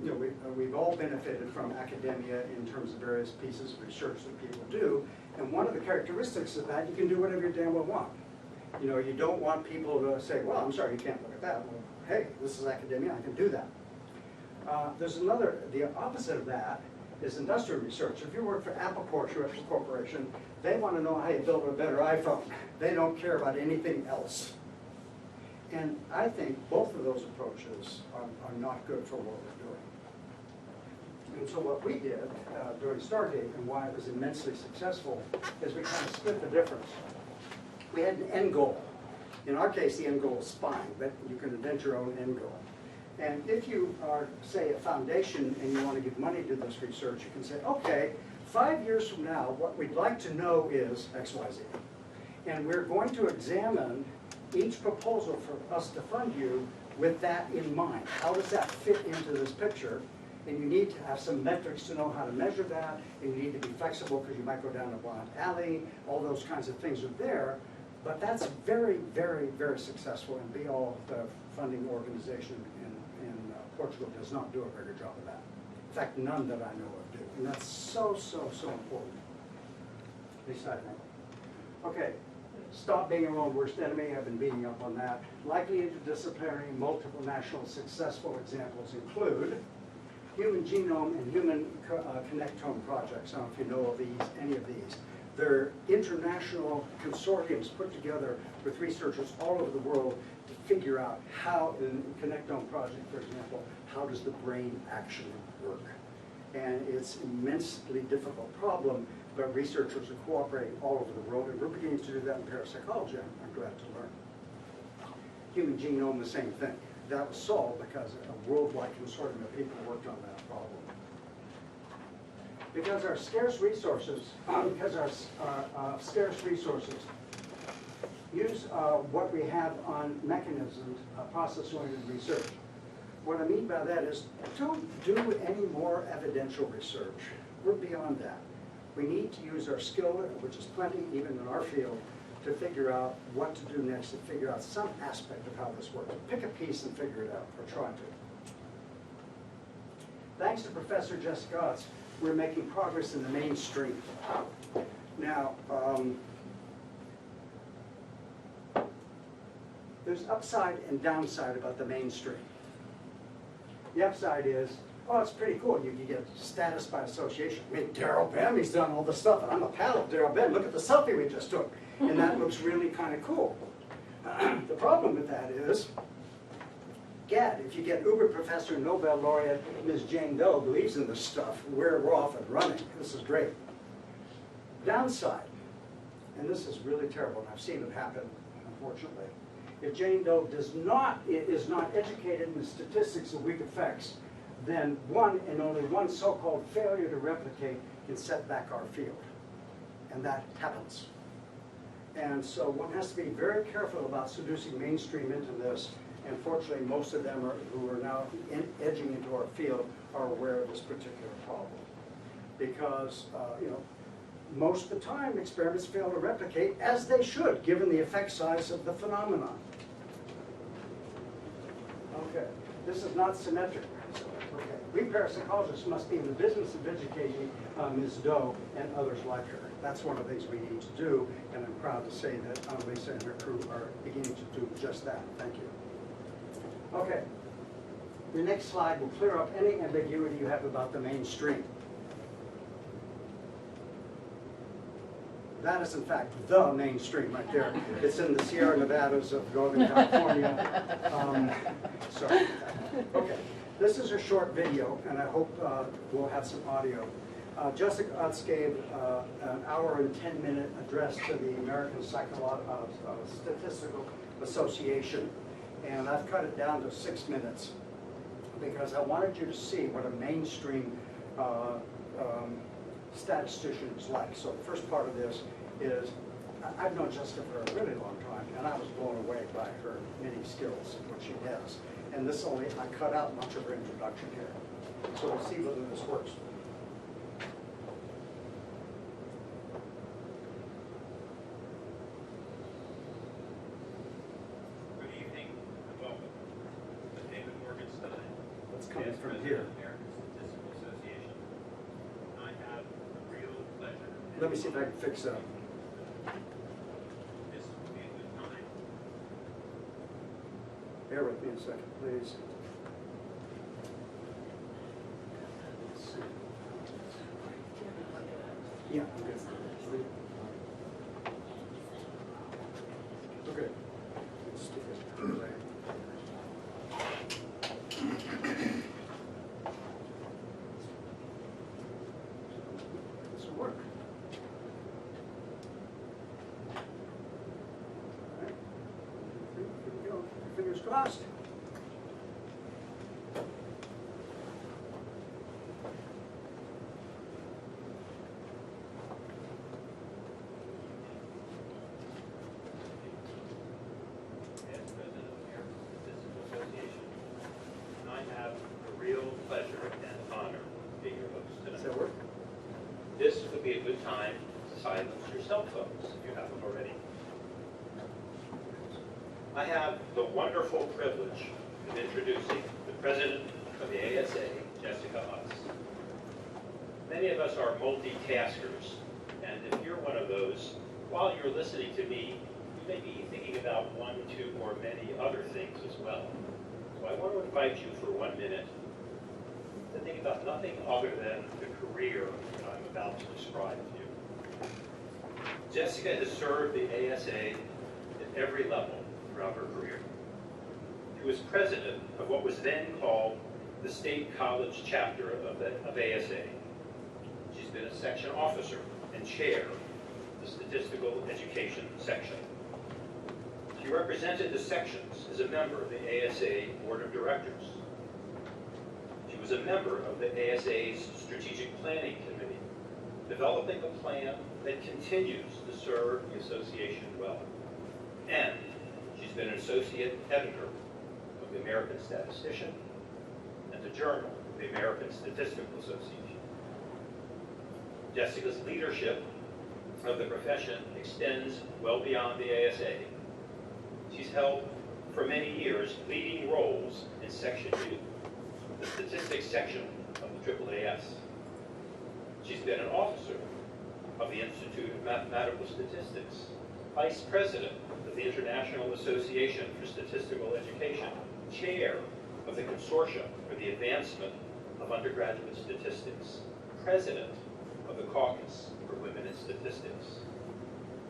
You know, we've all benefited from academia in terms of various pieces of research that people do, and one of the characteristics of that, you can do whatever you damn well want. You know, you don't want people to say, well, I'm sorry, you can't look at that. Well, hey, this is academia, I can do that. There's another, the opposite of that is industrial research. If you work for Apple Corporation, they want to know how you build a better iPhone. They don't care about anything else. And I think both of those approaches are not good for what we're doing. And so what we did during Stargate, and why it was immensely successful, is we kind of split the difference. We had an end goal. In our case, the end goal is spying, but you can invent your own end goal. And if you are, say, a foundation and you want to give money to this research, you can say, okay, 5 years from now, what we'd like to know is X, Y, Z. And we're going to examine each proposal for us to fund you with that in mind. How does that fit into this picture? And you need to have some metrics to know how to measure that, and you need to be flexible because you might go down a blind alley. All those kinds of things are there, but that's very, very, very successful, and BEAL, the funding organization in Portugal, does not do a very good job of that. In fact, none that I know of do, and that's so, so, so important. At least I think. Okay. Stop being your own worst enemy. I've been beating up on that. Likely interdisciplinary, multiple national successful examples include human genome and human connectome projects. I don't know if you know of these, any of these. They're international consortiums put together with researchers all over the world to figure out how, in the connectome project, for example, how does the brain actually work? And it's an immensely difficult problem, but researchers are cooperating all over the world, and we're beginning to do that in parapsychology, I'm glad to learn. Human genome, the same thing. That was solved because a worldwide consortium of people worked on that problem. Because our scarce resources, use what we have on mechanisms, process-oriented research. What I mean by that is, don't do any more evidential research. We're beyond that. We need to use our skill, which is plenty even in our field, to figure out what to do next, to figure out some aspect of how this works. Pick a piece and figure it out, or try to. Thanks to Professor Jessica Utz, we're making progress in the mainstream. Now, there's upside and downside about the mainstream. The upside is, oh, it's pretty cool. You get status by association. I mean, Daryl Bem, he's done all this stuff, and I'm a pal of Daryl Bem. Look at the selfie we just took. And that looks really kind of cool. The problem with that is, gad, if you get Uber Professor Nobel Laureate Ms. Jane Doe believes in this stuff, we're off and running. This is great. Downside, and this is really terrible, and I've seen it happen, unfortunately. If Jane Doe is not educated in the statistics of weak effects, then one and only one so-called failure to replicate can set back our field. And that happens. And so one has to be very careful about seducing mainstream into this. And fortunately, most of them who are now edging into our field are aware of this particular problem. Because, you know, most of the time, experiments fail to replicate, as they should, given the effect size of the phenomenon. Okay, this is not symmetric. Okay. We parapsychologists must be in the business of educating Ms. Doe and others like her. That's one of the things we need to do, and I'm proud to say that Lisa and her crew are beginning to do just that. Thank you. Okay. The next slide will clear up any ambiguity you have about the mainstream. That is, in fact, the mainstream right there. It's in the Sierra Nevadas of Northern California. Sorry. Okay. This is a short video, and I hope we'll have some audio. Jessica Utz gave an hour and 10-minute address to the American Statistical Association, and I've cut it down to 6 minutes because I wanted you to see what a mainstream statistician is like. So the first part of this is, I've known Jessica for a really long time, and I was blown away by her many skills and what she has. And this only, I cut out much of her introduction here. So we'll see whether this works. Good evening and welcome. I'm David Morgenstein. It's coming Vice from President here. of the American Statistical Association. I have the real pleasure. Let me see if I can fix that. This will be a good time. Bear with me a second, please. Let's see. Yeah, I'm good. Okay. Let's stick it right. This will work. All right. Here we go. Fingers crossed. As President of the American Statistical Association, I have the real pleasure and honor of being your host Does tonight. that work? This would be a good time to silence your cell phones if you haven't already. I have the wonderful privilege of introducing the president of the ASA, Jessica Utz. Many of us are multitaskers, and if you're one of those, while you're listening to me, you may be thinking about one, two, or many other things as well. So I want to invite you for 1 minute to think about nothing other than the career that I'm about to describe to you. Jessica has served the ASA at every level throughout her career. She was president of what was then called the State College Chapter of ASA. She's been a section officer and chair of the Statistical Education section. She represented the sections as a member of the ASA Board of Directors. She was a member of the ASA's Strategic Planning Committee, developing a plan that continues to serve the association well. And she's been an associate editor of the American Statistician and the Journal of the American Statistical Association. Jessica's leadership of the profession extends well beyond the ASA. She's held for many years leading roles in Section U, the statistics section of the AAAS. She's been an officer of the Institute of Mathematical Statistics, vice president of the International Association for Statistical Education, chair of the Consortium for the Advancement of Undergraduate Statistics, president of the Caucus for Women in Statistics,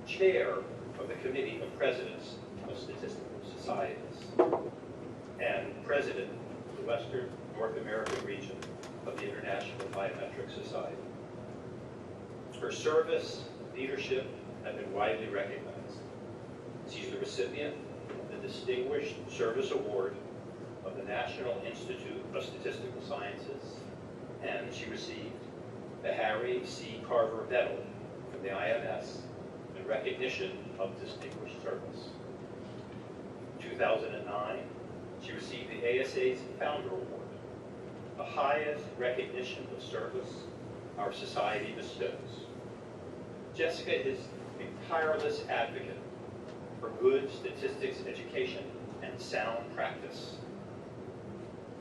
chair of the Committee of Presidents of Statistical Societies, and president of the Western North American region of the International Biometric Society. Her service, leadership have been widely recognized. She's the recipient of the Distinguished Service Award of the National Institute of Statistical Sciences, and she received the Harry C. Carver Medal from the IMS in recognition of distinguished service. In 2009, she received the ASA's Founder Award, the highest recognition of service our society bestows. Jessica is a tireless advocate for good statistics education and sound practice.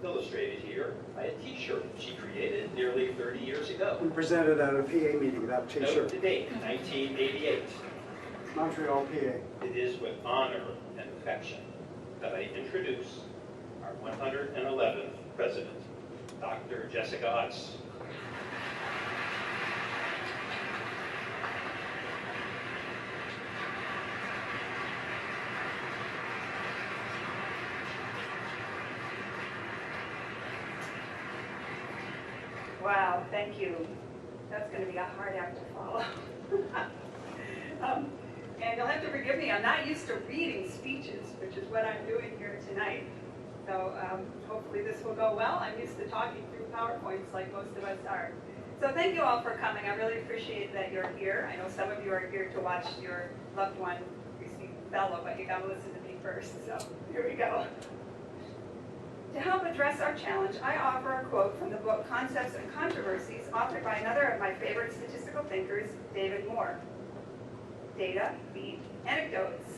Illustrated here by a t-shirt she created nearly 30 years ago. We presented at a PA meeting, that Note t-shirt, the date, 1988. Montreal, PA. It is with honor and affection that I introduce our 111th president, Dr. Jessica Utz. Wow, thank you. That's going to be a hard act to follow. And you'll have to forgive me, I'm not used to reading speeches, which is what I'm doing here tonight. So hopefully this will go well. I'm used to talking through PowerPoints like most of us are. So thank you all for coming. I really appreciate that you're here. I know some of you are here to watch your loved one receive a fellow, but you got to listen to me first. So here we go. To help address our challenge, I offer a quote from the book Concepts and Controversies, authored by another of my favorite statistical thinkers, David Moore. Data beat anecdotes.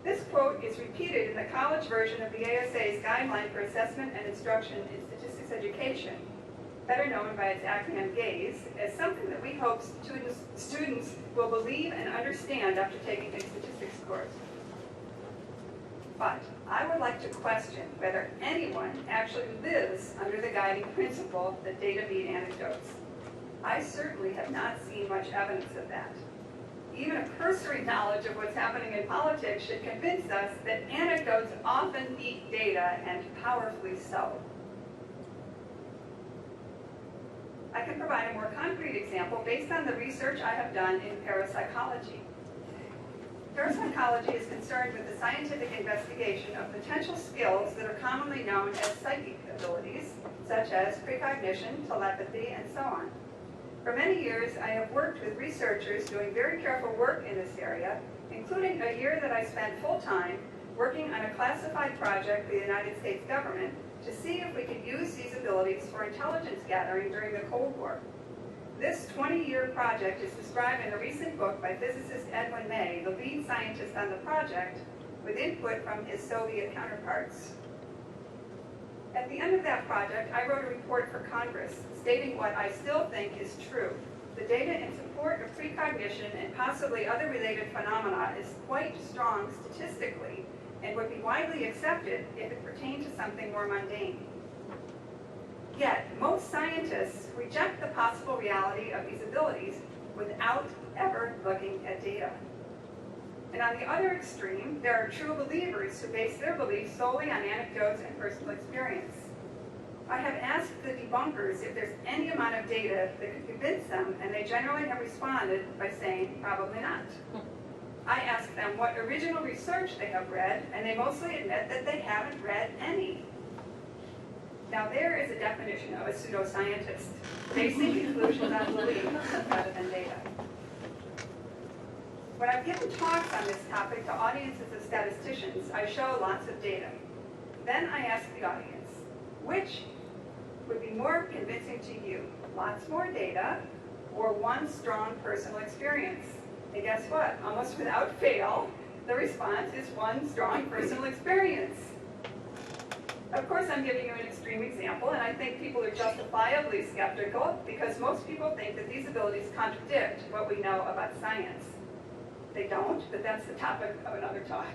This quote is repeated in the college version of the ASA's Guideline for Assessment and Instruction in Statistics Education, better known by its acronym GAZE, as something that we hope students will believe and understand after taking a statistics course. But I would like to question whether anyone actually lives under the guiding principle that data beat anecdotes. I certainly have not seen much evidence of that. Even a cursory knowledge of what's happening in politics should convince us that anecdotes often beat data, and powerfully so. I can provide a more concrete example based on the research I have done in parapsychology. Parapsychology is concerned with the scientific investigation of potential skills that are commonly known as psychic abilities, such as precognition, telepathy, and so on. For many years, I have worked with researchers doing very careful work in this area, including a year that I spent full-time working on a classified project for the United States government to see if we could use these abilities for intelligence gathering during the Cold War. This 20-year project is described in a recent book by physicist Edwin May, the lead scientist on the project, with input from his Soviet counterparts. At the end of that project, I wrote a report for Congress stating what I still think is true. The data in support of precognition and possibly other related phenomena is quite strong statistically and would be widely accepted if it pertained to something more mundane. Yet, most scientists reject the possible reality of these abilities without ever looking at data. And on the other extreme, there are true believers who base their beliefs solely on anecdotes and personal experience. I have asked the debunkers if there's any amount of data that could convince them, and they generally have responded by saying, probably not. I asked them what original research they have read, and they mostly admit that they haven't read any. Now there is a definition of a pseudoscientist, basing conclusions on belief rather than data. When I've given talks on this topic to audiences of statisticians, I show lots of data. Then I ask the audience, which would be more convincing to you? Lots more data or one strong personal experience? And guess what? Almost without fail, the response is one strong personal experience. Of course, I'm giving you an extreme example, and I think people are justifiably skeptical because most people think that these abilities contradict what we know about science. They don't, but that's the topic of another talk.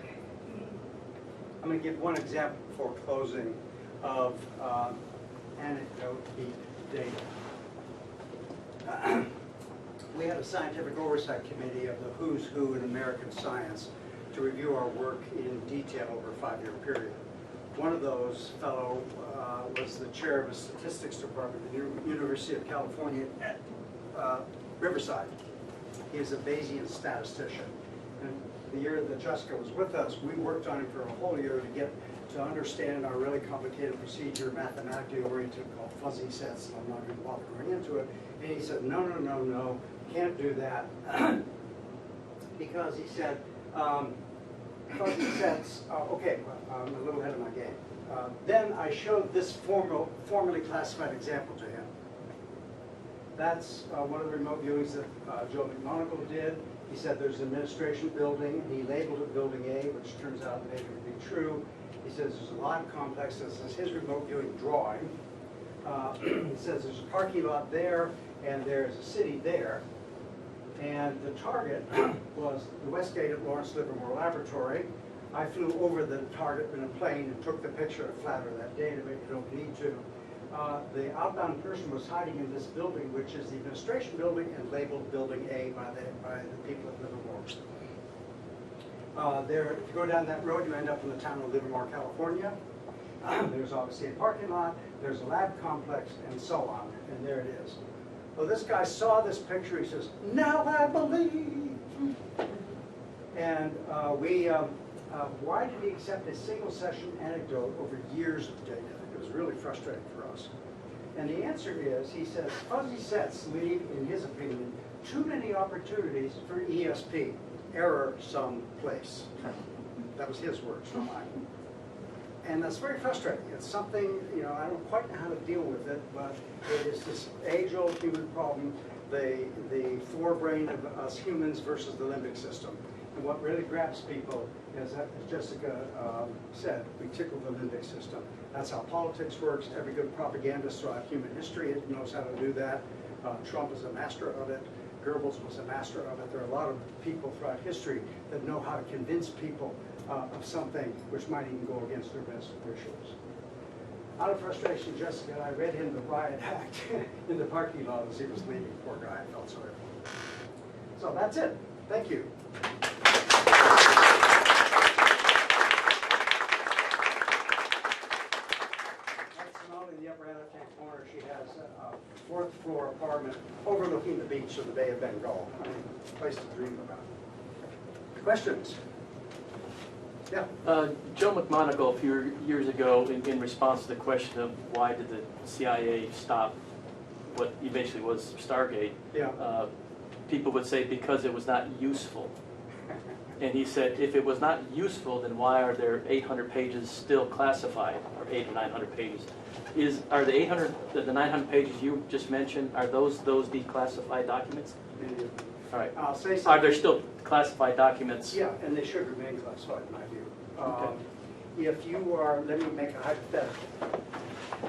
I'm going to give one example before closing of anecdote beat data. We had a scientific oversight committee of the who's who in American science to review our work in detail over a 5-year period. One of those fellow was the chair of the statistics department at the University of California at Riverside. He is a Bayesian statistician. And the year that Jessica was with us, we worked on it for a whole year to get to understand our really complicated procedure, mathematically oriented, called fuzzy sets, and I'm not going to bother going into it. And he said, no, no, no, no, can't do that. Because he said, fuzzy sets, okay, I'm a little ahead of my game. Then I showed this formally classified example to him. That's one of the remote viewings that Joe McMonagle did. He said there's an administration building, and he labeled it Building A, which turns out maybe to be true. He says there's a lot of complexes. This is his remote viewing drawing. He says there's a parking lot there, and there's a city there. And the target was the west gate at Lawrence Livermore Laboratory. I flew over the target in a plane and took the picture of Flatter that day, but you don't need to. The outbound person was hiding in this building, which is the administration building and labeled Building A by the people at Livermore. There, if you go down that road, you end up in the town of Livermore, California. There's obviously a parking lot, there's a lab complex, and so on, and there it is. Well, this guy saw this picture, he says, "Now I believe." And why did he accept a single session anecdote over years of data? It was really frustrating for us. And the answer is, he says, fuzzy sets leave, in his opinion, too many opportunities for ESP, error someplace. That was his words, not mine. And that's very frustrating. It's something, I don't quite know how to deal with it, but it is this age-old human problem, the forebrain of us humans versus the limbic system. And what really grabs people is, as Jessica said, we tickle the limbic system. That's how politics works. Every good propagandist throughout human history knows how to do that. Trump is a master of it. Goebbels was a master of it. There are a lot of people throughout history that know how to convince people of something which might even go against their best wishes. Out of frustration, Jessica and I read him the riot act in the parking lot as he was leaving. Poor guy, I felt sorry for him. So that's it. Thank you. That's Sonali in the upper left-hand corner. She has a fourth-floor apartment overlooking the beach of the Bay of Bengal. I mean, a place to dream about. Questions? Yeah. Joe McMonagle, a few years ago, in response to the question of why did the CIA stop what eventually was Stargate, people would say because it was not useful. And he said, if it was not useful, then why are there 800 pages still classified, or 800 or 900 pages? Are the 900 pages you just mentioned, are those declassified documents? All right. I'll say something. Are there still classified documents? Yeah, and they should remain classified in my view. Okay. If you are, let me make a hypothetical.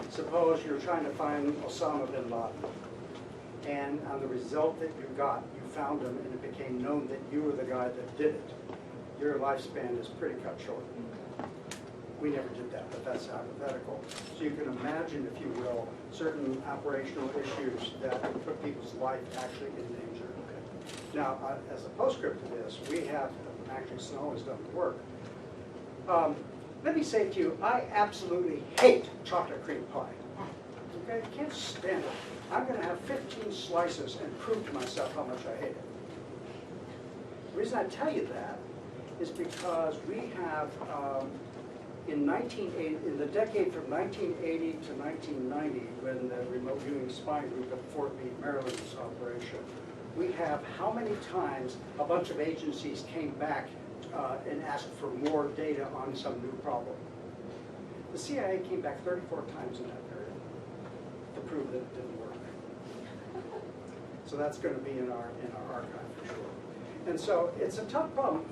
Suppose you're trying to find Osama bin Laden, and on the result that you got, you found him, and it became known that you were the guy that did it. Your lifespan is pretty cut short. We never did that, but that's hypothetical. So you can imagine, if you will, certain operational issues that would put people's life actually in danger. Now, as a postscript to this, we have, actually Snow has done the work. Let me say to you, I absolutely hate chocolate cream pie. Okay, I can't stand it. I'm going to have 15 slices and prove to myself how much I hate it. The reason I tell you that is because we have, in the decade from 1980 to 1990, when the remote viewing spying group at Fort Meade, Maryland was operation, we have how many times a bunch of agencies came back and asked for more data on some new problem. The CIA came back 34 times in that period to prove that it didn't work. So that's going to be in our archive for sure. And so it's a tough problem.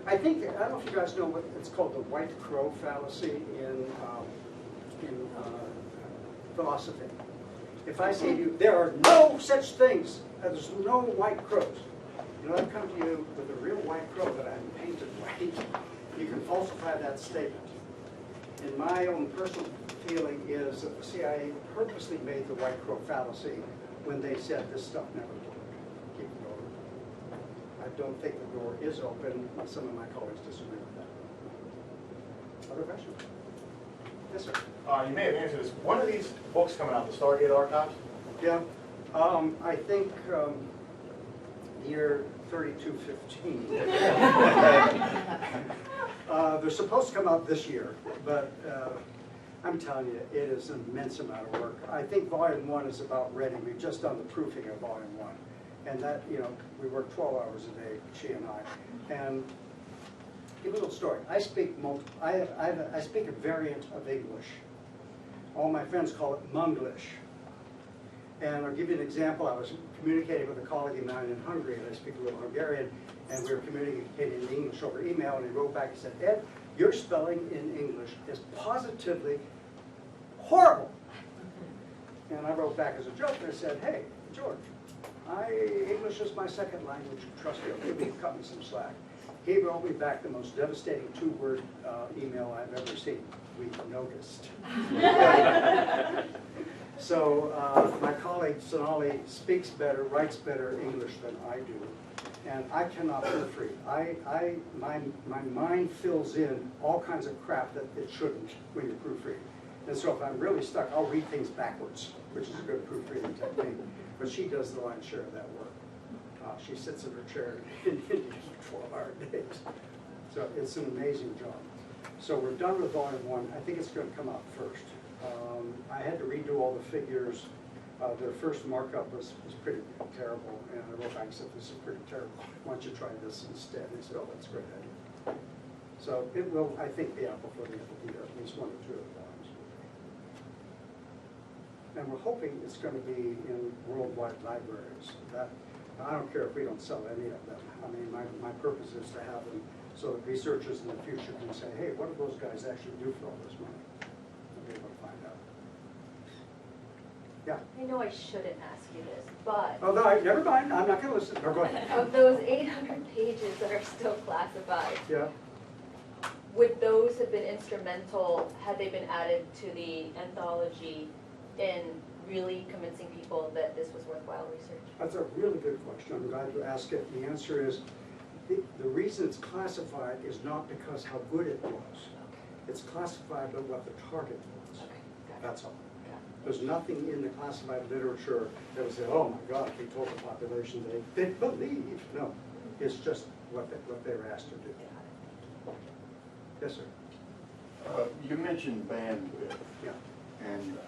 I don't know if you guys know what it's called, the white crow fallacy in philosophy. If I say to you, there are no such things, there's no white crows, I come to you with a real white crow that I've painted white, you can falsify that statement. And my own personal feeling is that the CIA purposely made the white crow fallacy when they said this stuff never worked. Keep it open. I don't think the door is open. Some of my colleagues disagree with that. Other questions? Yes, sir. You may have answered this. When are these books coming out, the Stargate archives? Yeah. I think year 3215. They're supposed to come out this year, but I'm telling you, it is an immense amount of work. I think volume 1 is about ready. We've just done the proofing of volume 1. And that, we work 12 hours a day, she and I. And give a little story. I speak I speak a variant of English. All my friends call it Munglish. And I'll give you an example. I was communicating with a colleague of mine in Hungary, and I speak a little Hungarian, and we were communicating in English over email, and he wrote back and said, Ed, your spelling in English is positively horrible. And I wrote back as a joke, and I said, hey, George, English is my second language, trust me, maybe cut me some slack. He wrote me back the most devastating two-word email I've ever seen. We noticed. So my colleague Sonali speaks better, writes better English than I do, and I cannot proofread. My mind fills in all kinds of crap that it shouldn't when you proofread. And so if I'm really stuck, I'll read things backwards, which is a good proofreading technique. But she does the lion's share of that work. She sits in her chair in India for 12-hour days. So it's an amazing job. So we're done with volume 1. I think it's going to come out first. I had to redo all the figures. Their first markup was pretty terrible, and I wrote back and said, this is pretty terrible. Why don't you try this instead? And they said, oh, that's a great idea. So it will, I think, be out before the end of the year, at least 1 or 2 of the volumes. And we're hoping it's going to be in worldwide libraries. That, I don't care if we don't sell any of them. I mean, my purpose is to have them so that researchers in the future can say, hey, what do those guys actually do for all this money? They'll be able to find out. Yeah. I know I shouldn't ask you this, but Oh, no, never mind. I'm not going to listen. No, go ahead. of those 800 pages that are still classified, Yeah. would those have been instrumental had they been added to the anthology in really convincing people that this was worthwhile research? That's a really good question. I'm glad you asked it. The answer is, the reason it's classified is not because how good it was. It's classified by what the target was. Okay, got it. That's all. Got it. There's nothing in the classified literature that would say, oh my God, they told the population they believe. No, it's just what they were asked to do. Yes, sir. You mentioned bandwidth, Yeah. and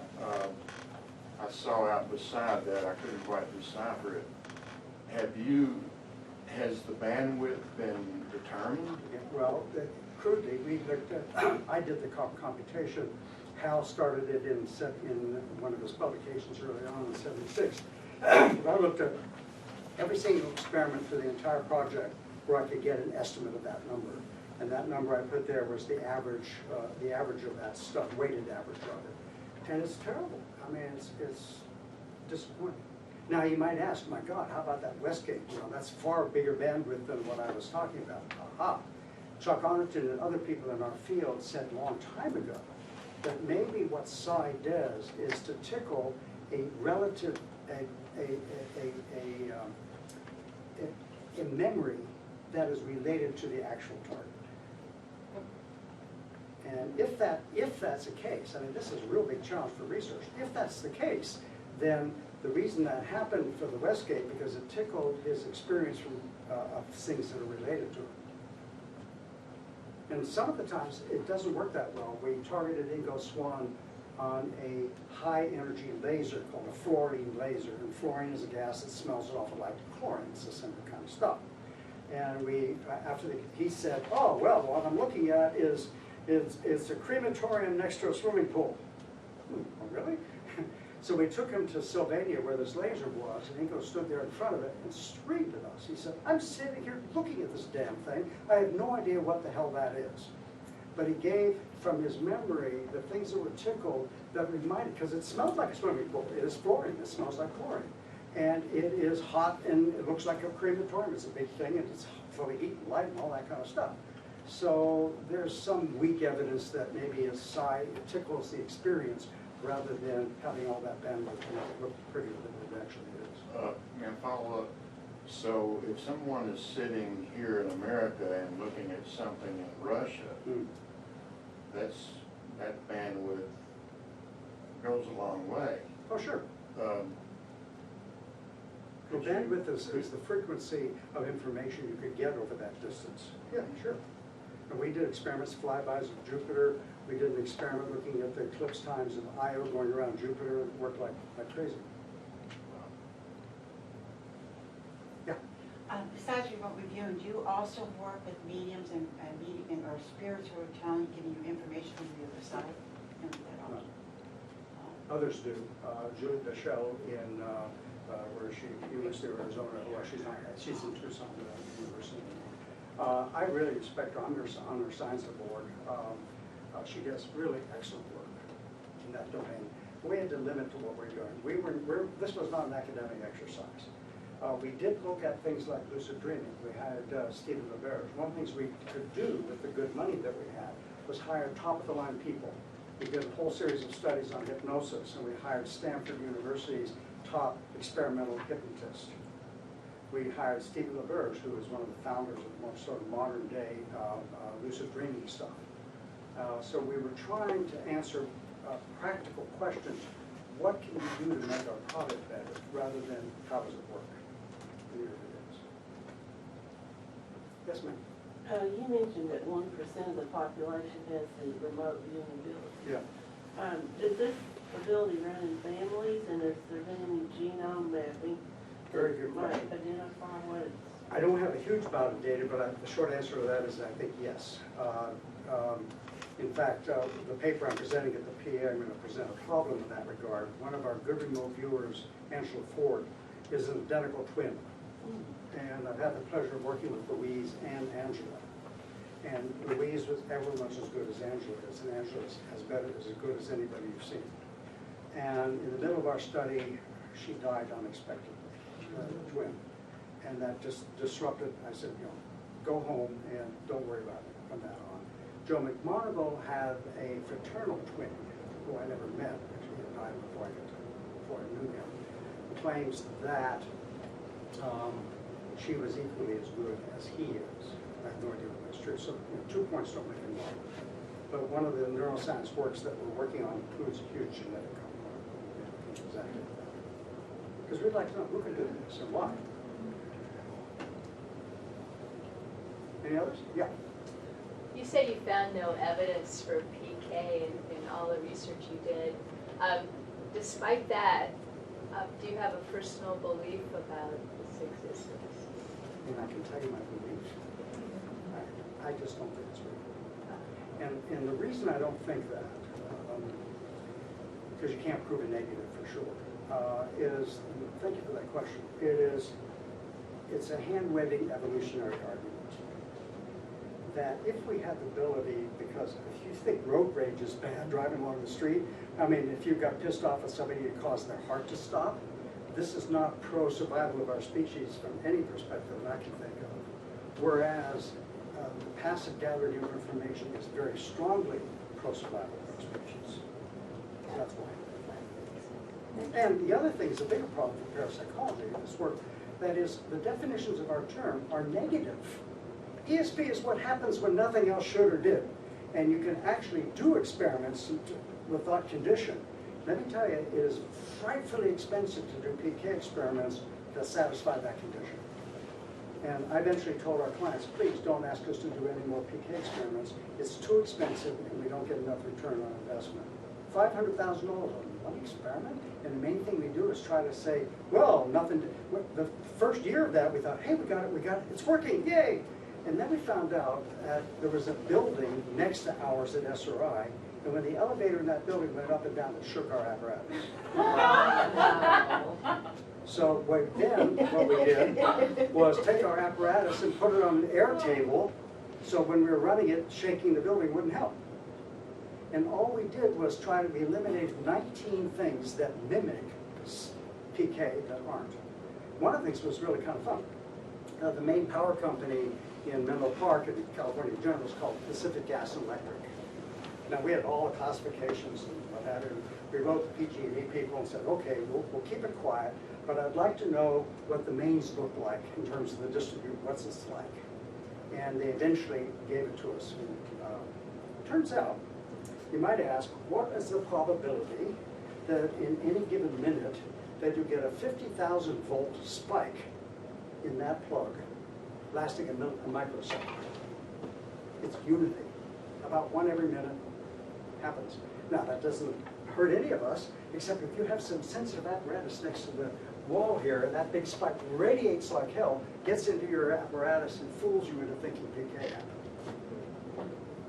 I saw out beside that, I couldn't quite decipher it. Has the bandwidth been determined? Well, crudely, we looked at, I did the computation. Hal started it in one of his publications early on in '76. I looked at every single experiment for the entire project where I could get an estimate of that number. And that number I put there was the average of that stuff, weighted average of it. And it's terrible. I mean, it's disappointing. Now, you might ask, my God, how about that Westgate? You know, that's far bigger bandwidth than what I was talking about. Aha. Chuck Onnington and other people in our field said a long time ago that maybe what psi does is to tickle a relative, a memory that is related to the actual target. And if that's the case, I mean, this is a real big challenge for research. If that's the case, then the reason that happened for the Westgate, because it tickled his experience from of things that are related to it. And some of the times, it doesn't work that well. We targeted Ingo Swann on a high-energy laser called a fluorine laser. And fluorine is a gas that smells an awful like chlorine. It's the same kind of stuff. And he said, oh, well, what I'm looking at is a crematorium next to a swimming pool. Oh, really? So we took him to Sylvania where this laser was, and Ingo stood there in front of it and screamed at us. He said, I'm sitting here looking at this damn thing. I have no idea what the hell that is. But he gave, from his memory, the things that were tickled that reminded, because it smelled like a swimming pool. It is fluorine. It smells like chlorine. And it is hot, and it looks like a crematorium. It's a big thing, and it's full of heat and light and all that kind of stuff. So there's some weak evidence that maybe a psi tickles the experience rather than having all that bandwidth and it look prettier than it actually is. May I follow up? So if someone is sitting here in America and looking at something in Russia, that bandwidth goes a long way. Oh, sure. Well, bandwidth is the frequency of information you could get over that distance. Yeah, sure. And we did experiments, flybys of Jupiter. We did an experiment looking at the eclipse times of Io going around Jupiter. It worked like crazy. Yeah. Besides your remote reviewing, do you also work with mediums and or spirits who are giving you information from the other side? No, at all. Others do. Julie Bichelle in, where is she? University of Arizona. Well, she's not, she's in Tucson University. I really respect her on her science board. She does really excellent work in that domain. We had to limit to what we're doing. This was not an academic exercise. We did look at things like lucid dreaming. We had Stephen LeBerge. One of the things we could do with the good money that we had was hire top-of-the-line people. We did a whole series of studies on hypnosis, and we hired Stanford University's top experimental hypnotist. We hired Stephen LeBerge, who is one of the founders of more sort of modern-day lucid dreaming stuff. So we were trying to answer practical questions. What can we do to make our product better, rather than how does it work? Here it is. Yes, ma'am. You mentioned that 1% of the population has the remote viewing ability. Yeah. Is this ability run in families, and has there been any genome mapping? Very good question. Might identify what it's... I don't have a huge amount of data, but the short answer to that is I think yes. In fact, the paper I'm presenting at the PA, I'm going to present a problem in that regard. One of our good remote viewers, Angela Ford, is an identical twin. And I've had the pleasure of working with Louise and Angela. And Louise was every much as good as Angela is, and Angela is as good as anybody you've seen. And in the middle of our study, she died unexpectedly, the twin. And that just disrupted. I said, you know, go home and don't worry about it from that on. Joe McMoneagle had a fraternal twin, who I never met, actually he died before I knew him, claims that she was equally as good as he is. I have no idea if that's true. So 2 points don't make a lot. But one of the neuroscience works that we're working on includes a huge genetic component. Exactly. Because we'd like to know who can do this and why. Any others? Yeah. You said you found no evidence for PK in all the research you did. Despite that, do you have a personal belief about its existence? And I can tell you my belief. I just don't think it's real. And the reason I don't think that, because you can't prove a negative for sure, is, thank you for that question, it's a hand-waving evolutionary argument. That if we had the ability, because if you think road rage is bad driving along the street, I mean, if you got pissed off at somebody and caused their heart to stop, this is not pro-survival of our species from any perspective that I can think of. Whereas the passive gathering of information is very strongly pro-survival of our species. That's why. And the other thing is a bigger problem for parapsychology in this work. That is, the definitions of our term are negative. ESP is what happens when nothing else should or did. And you can actually do experiments with that condition. Let me tell you, it is frightfully expensive to do PK experiments that satisfy that condition. And I eventually told our clients, please don't ask us to do any more PK experiments. It's too expensive and we don't get enough return on investment. $500,000 on one experiment? And the main thing we do is try to say, well, nothing. The first year of that, we thought, hey, we got it, it's working, yay! And then we found out that there was a building next to ours at SRI, and when the elevator in that building went up and down, it shook our apparatus. So what we did was take our apparatus and put it on an air table, so when we were running it, shaking the building wouldn't help. And all we did was we eliminated 19 things that mimic PK that aren't. One of the things was really kind of fun. The main power company in Menlo Park in California General is called Pacific Gas and Electric. Now we had all the classifications and what have you. We wrote the PG&E people and said, okay, we'll keep it quiet, but I'd like to know what the mains look like in terms of the distribution, what's this like? And they eventually gave it to us. And, turns out, you might ask, what is the probability that in any given minute that you get a 50,000 volt spike in that plug lasting a microsecond? It's unity. About 1 every minute happens. Now that doesn't hurt any of us, except if you have some sensitive apparatus next to the wall here, and that big spike radiates like hell, gets into your apparatus and fools you into thinking PK happened.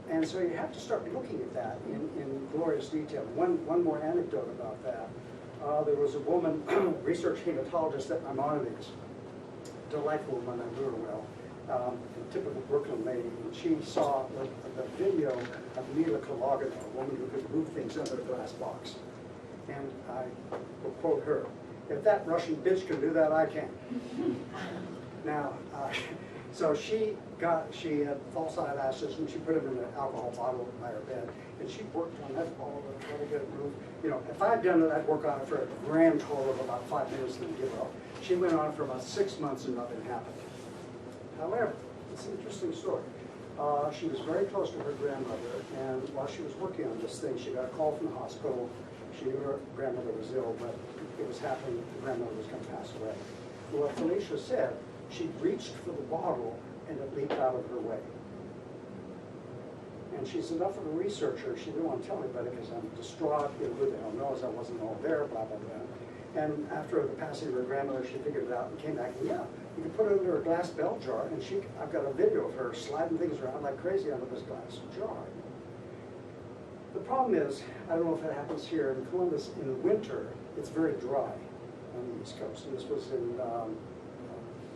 And so you have to start looking at that in glorious detail. One more anecdote about that. There was a woman, research hematologist at Maimonides, delightful woman, I knew her well, a typical Brooklyn lady, and she saw the video of Mila Kalogana, a woman who could move things under a glass box. And I will quote her, "If that Russian bitch can do that, I can." Now, so she had false eyelashes, and she put them in an alcohol bottle by her bed, and she worked on that ball to try to get it moved. You know, if I'd done it, I'd work on it for a grand total of about 5 minutes and then give up. She went on for about 6 months and nothing happened. However, it's an interesting story. She was very close to her grandmother, and while she was working on this thing, she got a call from the hospital. She knew her grandmother was ill, but it was happening, the grandmother was going to pass away. Well, Felicia said she reached for the bottle and it leaked out of her way. And she's enough of a researcher, she didn't want to tell anybody because I'm distraught, you know, who the hell knows, I wasn't all there, blah, blah, blah. And after the passing of her grandmother, she figured it out and came back and, yeah, you can put it under a glass bell jar, and I've got a video of her sliding things around like crazy under this glass jar. The problem is, I don't know if it happens here in Columbus, in the winter, it's very dry on the East Coast, and this was in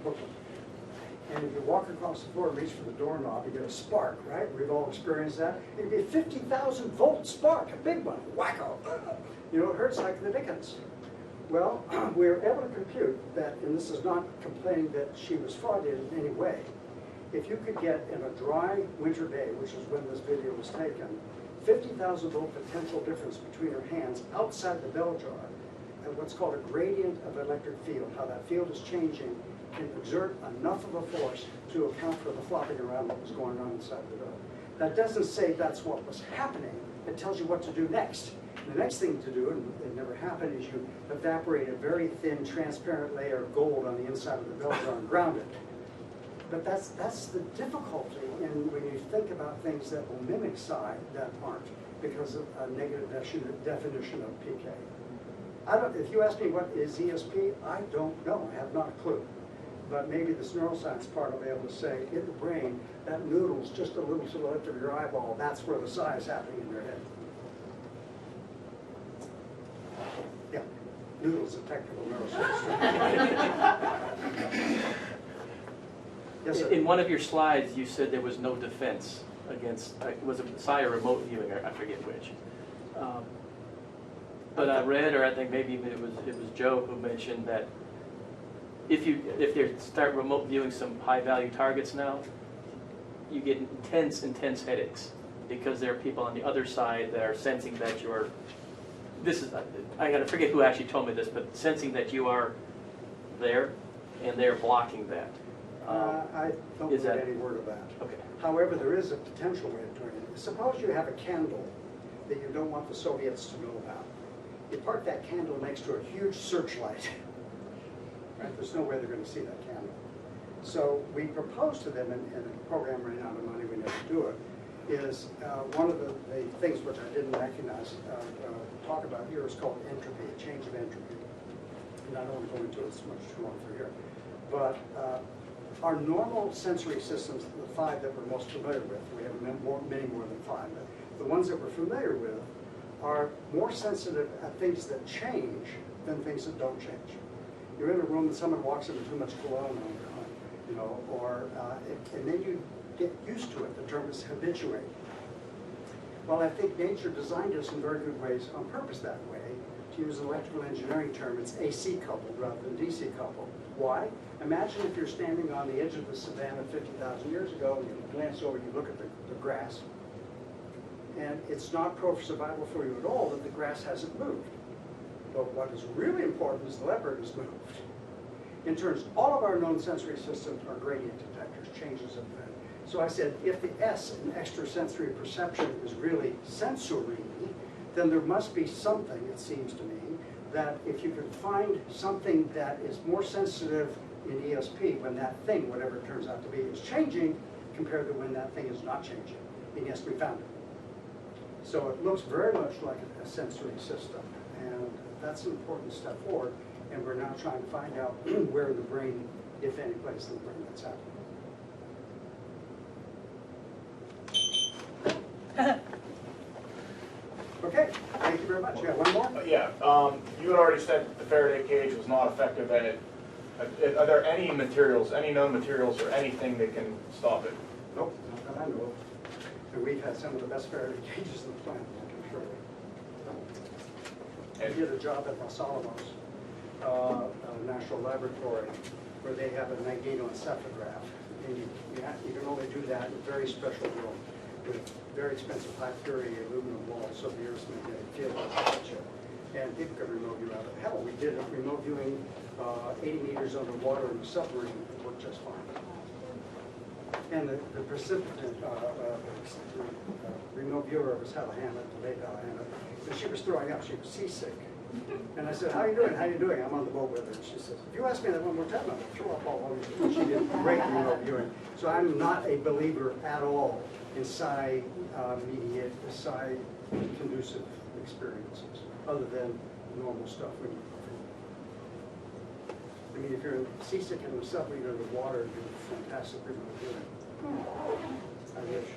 Brooklyn. And if you walk across the floor and reach for the doorknob, you get a spark, right? We've all experienced that. It'd be a 50,000 volt spark, a big one, wacko. You know, it hurts like the dickens. Well, we were able to compute that, and this is not complaining that she was frauded in any way. If you could get in a dry winter day, which is when this video was taken, 50,000 volt potential difference between her hands outside the bell jar, and what's called a gradient of electric field, how that field is changing, can exert enough of a force to account for the flopping around what was going on inside the door. That doesn't say that's what was happening. It tells you what to do next. And the next thing to do, and it never happened, is you evaporate a very thin, transparent layer of gold on the inside of the bell jar and ground it. But that's the difficulty in when you think about things that will mimic psi that aren't, because of a negative definition of PK. If you ask me what is ESP, I don't know. I have not a clue. But maybe this neuroscience part will be able to say, in the brain, that noodle's just a little to the left of your eyeball. That's where the psi is happening in your head. Yeah, noodle's a technical neuroscience. Yes, sir. In one of your slides, you said there was no defense against, was it psi or remote viewing, or I forget which. But I read, or I think maybe it was Joe who mentioned that if they start remote viewing some high value targets now, you get intense headaches because there are people on the other side that are sensing that you're, I gotta forget who actually told me this, but sensing that you are there and they're blocking that. I don't believe any word of that. Okay. However, there is a potential way of doing it. Suppose you have a candle that you don't want the Soviets to know about. You park that candle next to a huge searchlight. Right? There's no way they're going to see that candle. So we propose to them, and a program running out of money, we never do it, is one of the things which I didn't recognize, talk about here is called entropy, a change of entropy. And I don't want to go into it so much too long for here. But our normal sensory systems, the 5 that we're most familiar with, we have many more than 5, but the ones that we're familiar with are more sensitive at things that change than things that don't change. You're in a room and someone walks in with too much cologne on, you know, or, and then you get used to it. The term is habituate. Well, I think nature designed us in very good ways on purpose that way. To use an electrical engineering term, it's AC coupled rather than DC coupled. Why? Imagine if you're standing on the edge of the savannah 50,000 years ago, and you glance over, you look at the grass, and it's not pro-survival for you at all that the grass hasn't moved. But what is really important is the leopard has moved. In terms, all of our known sensory systems are gradient detectors, changes of that. So I said, if the S in extrasensory perception is really sensory, then there must be something, it seems to me, that if you can find something that is more sensitive in ESP when that thing, whatever it turns out to be, is changing compared to when that thing is not changing. And yes, we found it. So it looks very much like a sensory system. And that's an important step forward. And we're now trying to find out where in the brain, if any place in the brain, that's happening. very much. Yeah, one more? Yeah, you had already said the Faraday cage was not effective at it. Are there any materials, any known materials or anything that can stop it? Nope, not that I know of. And we've had some of the best Faraday cages in the planet, I can assure you. I did a job at Los Alamos National Laboratory where they have a magnetoencephalograph. And you can only do that in a very special room with very expensive high purity aluminum walls so the Earth's magnetic field will touch it. And people can remote view out of it. Hell, we did a remote viewing 80 meters underwater in a submarine. It worked just fine. And the precipitant remote viewer was Hal Hammett, the late Hal Hammett. And she was throwing up. She was seasick. And I said, how you doing? How you doing? I'm on the boat with her. And she says, if you ask me that one more time, I'm going to throw up all over you. She did great remote viewing. So I'm not a believer at all in psi-mediated, psi-conducive experiences, other than normal stuff. I mean, if you're seasick in the submarine or the water, you're fantastic remote viewing. I wish.